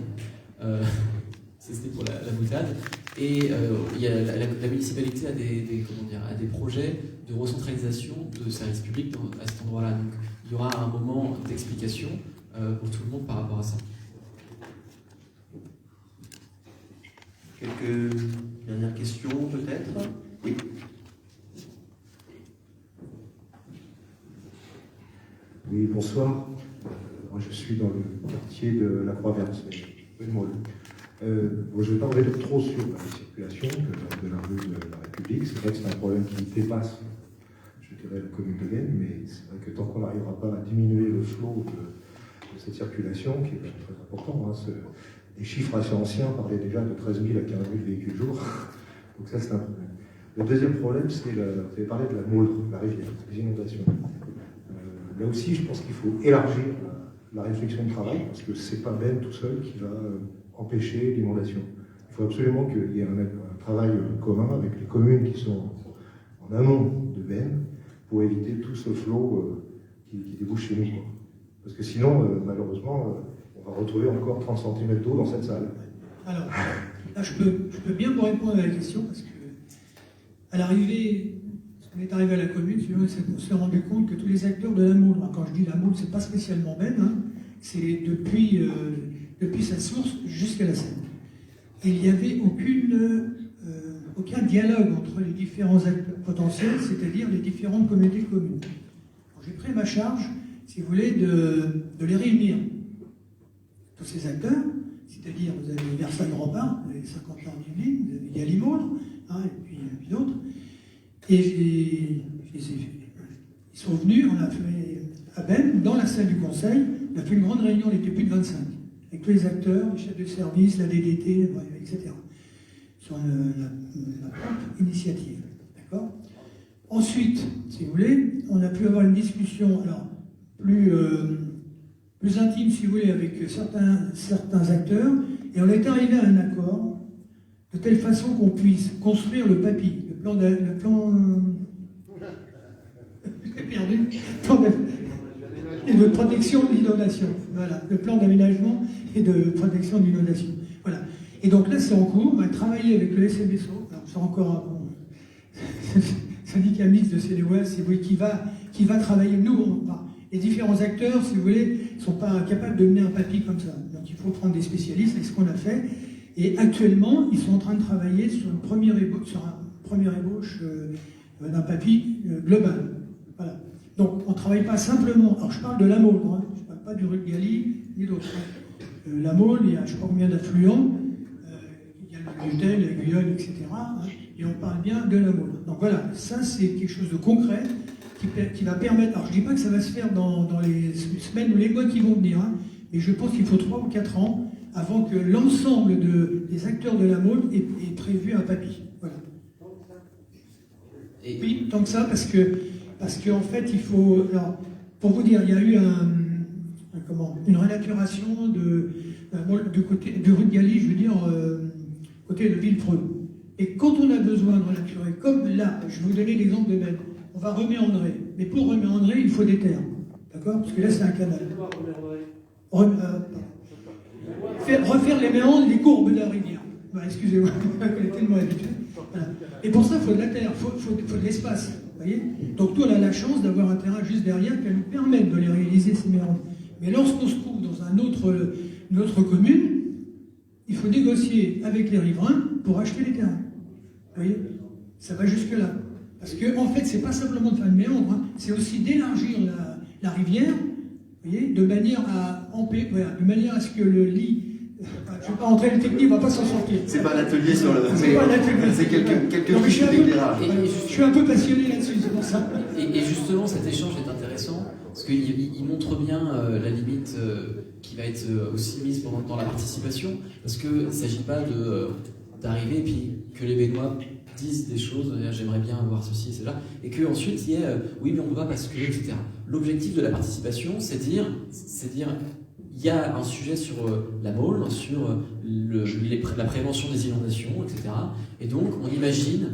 C'était pour la boutade. Et la municipalité a des projets de recentralisation de services publics à cet endroit-là. Donc il y aura un moment d'explication pour tout le monde par rapport à ça. Quelques dernières questions peut-être? Oui. Oui, bonsoir. Moi, je suis dans le quartier de la Croix-Verte, rue de Maule. Je ne vais pas revenir trop sur la circulation de la rue de la République. C'est vrai que c'est un problème qui dépasse, je dirais, la commune de Vienne, mais c'est vrai que tant qu'on n'arrivera pas à diminuer le flot de cette circulation, qui est très important, les chiffres assez anciens parlaient déjà de 13 000 à 15 000 véhicules jour. Donc ça, c'est un problème. Le deuxième problème, c'est, vous avez parlé de la Maule, la rivière, les inondations. Là aussi, je pense qu'il faut élargir la réflexion de travail, parce que ce n'est pas Ben tout seul qui va empêcher l'inondation. Il faut absolument qu'il y ait un travail commun avec les communes qui sont en amont de Ben pour éviter tout ce flot qui débouche chez nous. Parce que sinon, malheureusement, on va retrouver encore 30 cm d'eau dans cette salle. Alors, là, je peux bien vous répondre à la question, parce que à l'arrivée, on est arrivé à la commune, on s'est rendu compte que tous les acteurs de la Maule, quand je dis la Maule, c'est pas spécialement Ben, c'est depuis sa source jusqu'à la Seine. Et il n'y avait aucun dialogue entre les différents acteurs potentiels, c'est-à-dire les différentes communautés de communes. J'ai pris ma charge, si vous voulez, de les réunir, tous ces acteurs, c'est-à-dire vous avez Versailles-Grand-Bain, vous avez 50 ans d'Yvelines, vous avez Gallimard, hein, et puis d'autres. Et ils sont venus, on a fait à Ben, dans la salle du conseil, on a fait une grande réunion, on était plus de 25, avec tous les acteurs, les chefs de service, la DDT, etc. Sur la propre initiative. D'accord ? Ensuite, si vous voulez, on a pu avoir une discussion alors, plus intime, si vous voulez, avec certains acteurs, et on est arrivé à un accord de telle façon qu'on puisse construire le PAPI, le plan et de protection de l'inondation. Voilà, le plan d'aménagement et de protection de l'inondation. Voilà. Et donc là, c'est en cours. On va travailler avec le SMSO. Alors, c'est encore un syndicat mixte de CDOA, si vous voulez, qui va travailler. Nous, les différents acteurs, si vous voulez, ne sont pas capables de mener un PAPI comme ça. Donc, il faut prendre des spécialistes, c'est ce qu'on a fait. Et actuellement, ils sont en train de travailler sur un premier ébauche d'un PAPI global. Voilà. Donc, on ne travaille pas simplement. Alors, je parle de la Môle, hein, je ne parle pas du Rue-de-Galie ni d'autres. La Môle, il y a je ne sais pas combien d'affluents, il y a le Gueudel, la Guyonne, etc. Hein, et on parle bien de la Môle. Donc voilà, ça c'est quelque chose de concret qui va permettre. Alors, je ne dis pas que ça va se faire dans les semaines ou les mois qui vont venir, hein, mais je pense qu'il faut 3 ou 4 ans avant que l'ensemble des acteurs de la Môle ait prévu un PAPI. Voilà. Et oui, tant que ça, parce qu'en fait, il faut... Alors, pour vous dire, il y a eu une renaturation du côté de rue de Galie, je veux dire, côté de Villepreux. Et quand on a besoin de renaturer, comme là, je vais vous donner l'exemple de Ben, on va reméandrer. Mais pour reméandrer, il faut des terres. D'accord ? Parce que là, c'est un canal. Refaire les méandres, les courbes de la rivière. Bah, excusez-moi, elle est tellement habituée. Voilà. Et pour ça, il faut de la terre, il faut de l'espace. Voyez ? Donc nous, on a la chance d'avoir un terrain juste derrière qui va nous permettre de les réaliser, ces méandres. Mais lorsqu'on se trouve dans une autre commune, il faut négocier avec les riverains pour acheter les terrains. Vous voyez ? Ça va jusque-là. Parce que, en fait, c'est pas simplement de faire une méandre, hein, c'est aussi d'élargir la rivière, vous voyez, de manière à ce que le lit... Je ne vais pas rentrer dans le technique, on ne va pas s'en sortir. C'est pas l'atelier sur le... C'est quelques fiches d'éclairage. Je suis un peu passionné là-dessus, c'est pour ça. Et justement, cet échange est intéressant, parce qu'il montre bien la limite qui va être aussi mise dans la participation, parce qu'il ne s'agit pas d'arriver et puis que les Bénois disent des choses, j'aimerais bien avoir ceci et cela, et qu'ensuite il y ait oui mais on ne peut pas parce que, etc. L'objectif de la participation, c'est dire il y a un sujet sur la Môle, sur la prévention des inondations, etc. Et donc on imagine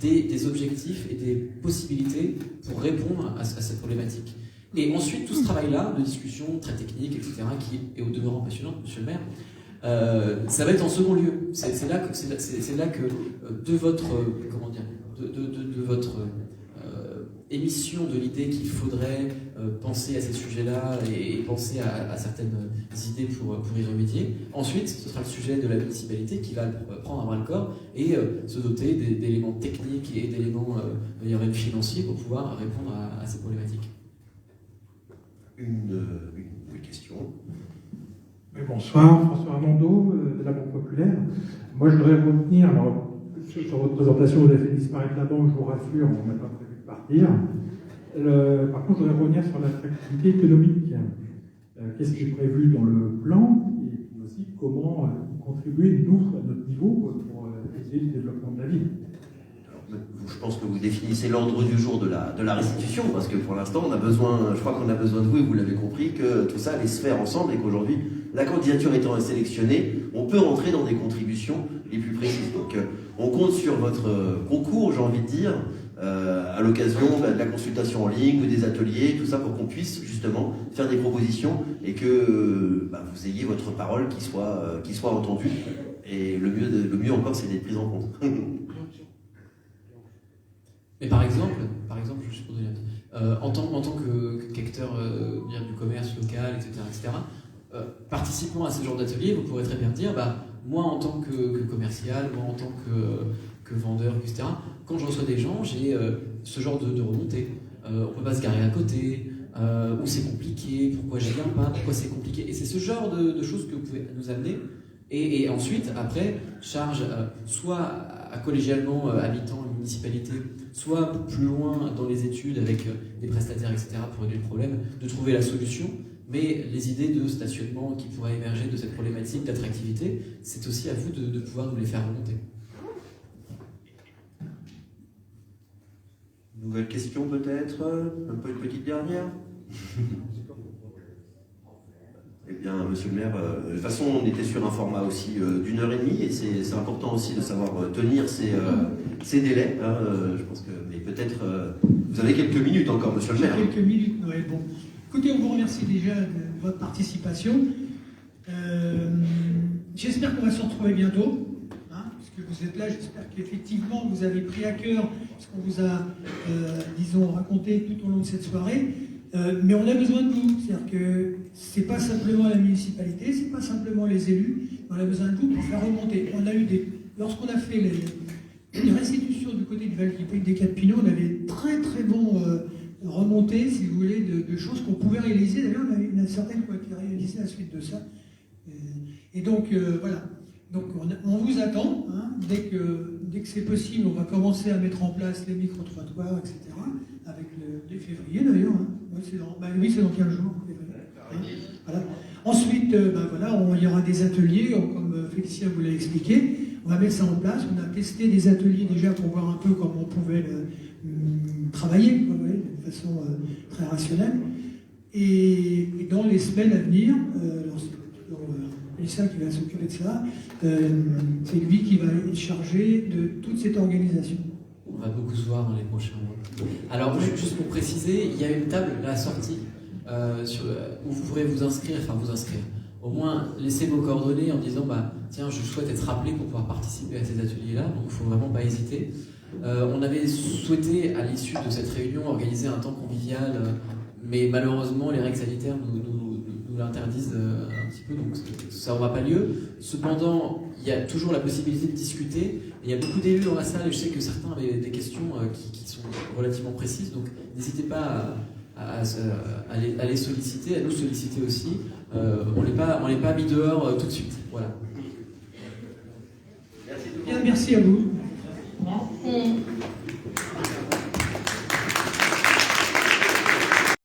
des objectifs et des possibilités pour répondre à cette problématique. Et ensuite tout ce travail-là, de discussion très technique, etc., qui est au demeurant passionnant, monsieur le maire, ça va être en second lieu. C'est là que de votre émission de l'idée qu'il faudrait penser à ces sujets-là et penser à certaines idées pour y remédier. Ensuite, ce sera le sujet de la municipalité qui va prendre un bras-le-corps et se doter d'éléments techniques et d'éléments financiers pour pouvoir répondre à ces problématiques. Une question. Oui, bonsoir, François Armando, de la Banque Populaire. Moi, je voudrais revenir, alors, sur votre présentation, vous avez fait disparaître la banque, je vous rassure, on n'a pas prévu de partir. Par contre, je voudrais revenir sur l'attractivité économique. Qu'est-ce qui est prévu dans le plan, et puis aussi comment contribuer, nous, à notre niveau, pour aider le développement de la ville. Je pense que vous définissez l'ordre du jour de la restitution, parce que pour l'instant, je crois qu'on a besoin de vous, et vous l'avez compris, que tout ça allait se faire ensemble, et qu'aujourd'hui, la candidature étant sélectionnée, on peut rentrer dans des contributions les plus précises. Donc, on compte sur votre concours, j'ai envie de dire, à l'occasion de la consultation en ligne ou des ateliers, tout ça pour qu'on puisse justement faire des propositions et que vous ayez votre parole qui soit entendue. Et le mieux encore, c'est d'être pris en compte. Mais par exemple, juste pour donner en tant qu'acteur du commerce local, etc., participant à ce genre d'atelier, vous pourrez très bien dire, moi en tant que commercial, moi en tant que vendeur, etc., quand je reçois des gens, j'ai ce genre de remontée. On ne peut pas se garer à côté, ou c'est compliqué, pourquoi je viens pas, pourquoi c'est compliqué. Et c'est ce genre de choses que vous pouvez nous amener Et ensuite, après, charge soit collégialement habitants, municipalités, soit plus loin dans les études avec des prestataires, etc., pour régler le problème, de trouver la solution. Mais les idées de stationnement qui pourraient émerger de cette problématique d'attractivité, c'est aussi à vous de pouvoir nous les faire remonter. Nouvelle question peut-être, un peu une petite dernière. Eh bien, monsieur le maire, de toute façon, on était sur un format aussi d'1h30 et c'est important aussi de savoir tenir ces délais. Hein, je pense que, mais peut-être, vous avez quelques minutes encore, monsieur le maire. Quelques minutes, Noël. Bon, écoutez, on vous remercie déjà de votre participation. J'espère qu'on va se retrouver bientôt. Puisque vous êtes là, j'espère qu'effectivement vous avez pris à cœur ce qu'on vous a, disons, raconté tout au long de cette soirée. Mais on a besoin de vous, c'est-à-dire que c'est pas simplement la municipalité, c'est pas simplement les élus, on a besoin de vous pour faire remonter. On a eu lorsqu'on a fait les restitutions du côté du Val-Quipé des Quatre-Pinots, on avait très très bon remontées, si vous voulez, de choses qu'on pouvait réaliser. D'ailleurs, il y en a certaines qui ont été réalisées à la suite de ça. Et donc voilà. Donc on vous attend, hein, dès que c'est possible, on va commencer à mettre en place les micro-trottoirs, etc. Avec le février d'ailleurs. Hein. Oui, c'est dans 15 jours. Hein, voilà. Ensuite, voilà, il y aura des ateliers, comme Félicia vous l'a expliqué. On va mettre ça en place. On a testé des ateliers déjà pour voir un peu comment on pouvait travailler, quoi, ouais, de façon très rationnelle. Et dans les semaines à venir, Lisa qui va s'occuper de ça, c'est lui qui va être chargé de toute cette organisation. On va beaucoup se voir dans les prochains mois. Alors, juste pour préciser, il y a une table à la sortie où vous pourrez vous inscrire. Au moins, laissez vos coordonnées en disant tiens, je souhaite être rappelé pour pouvoir participer à ces ateliers-là, donc il ne faut vraiment pas hésiter. On avait souhaité, à l'issue de cette réunion, organiser un temps convivial, mais malheureusement, les règles sanitaires nous l'interdisent un petit peu, donc ça n'aura pas lieu. Cependant, il y a toujours la possibilité de discuter. Il y a beaucoup d'élus dans la salle et je sais que certains avaient des questions qui sont relativement précises, donc n'hésitez pas à les solliciter, à nous solliciter aussi. On n'est pas mis dehors tout de suite. Voilà. Bien, merci à vous. Merci.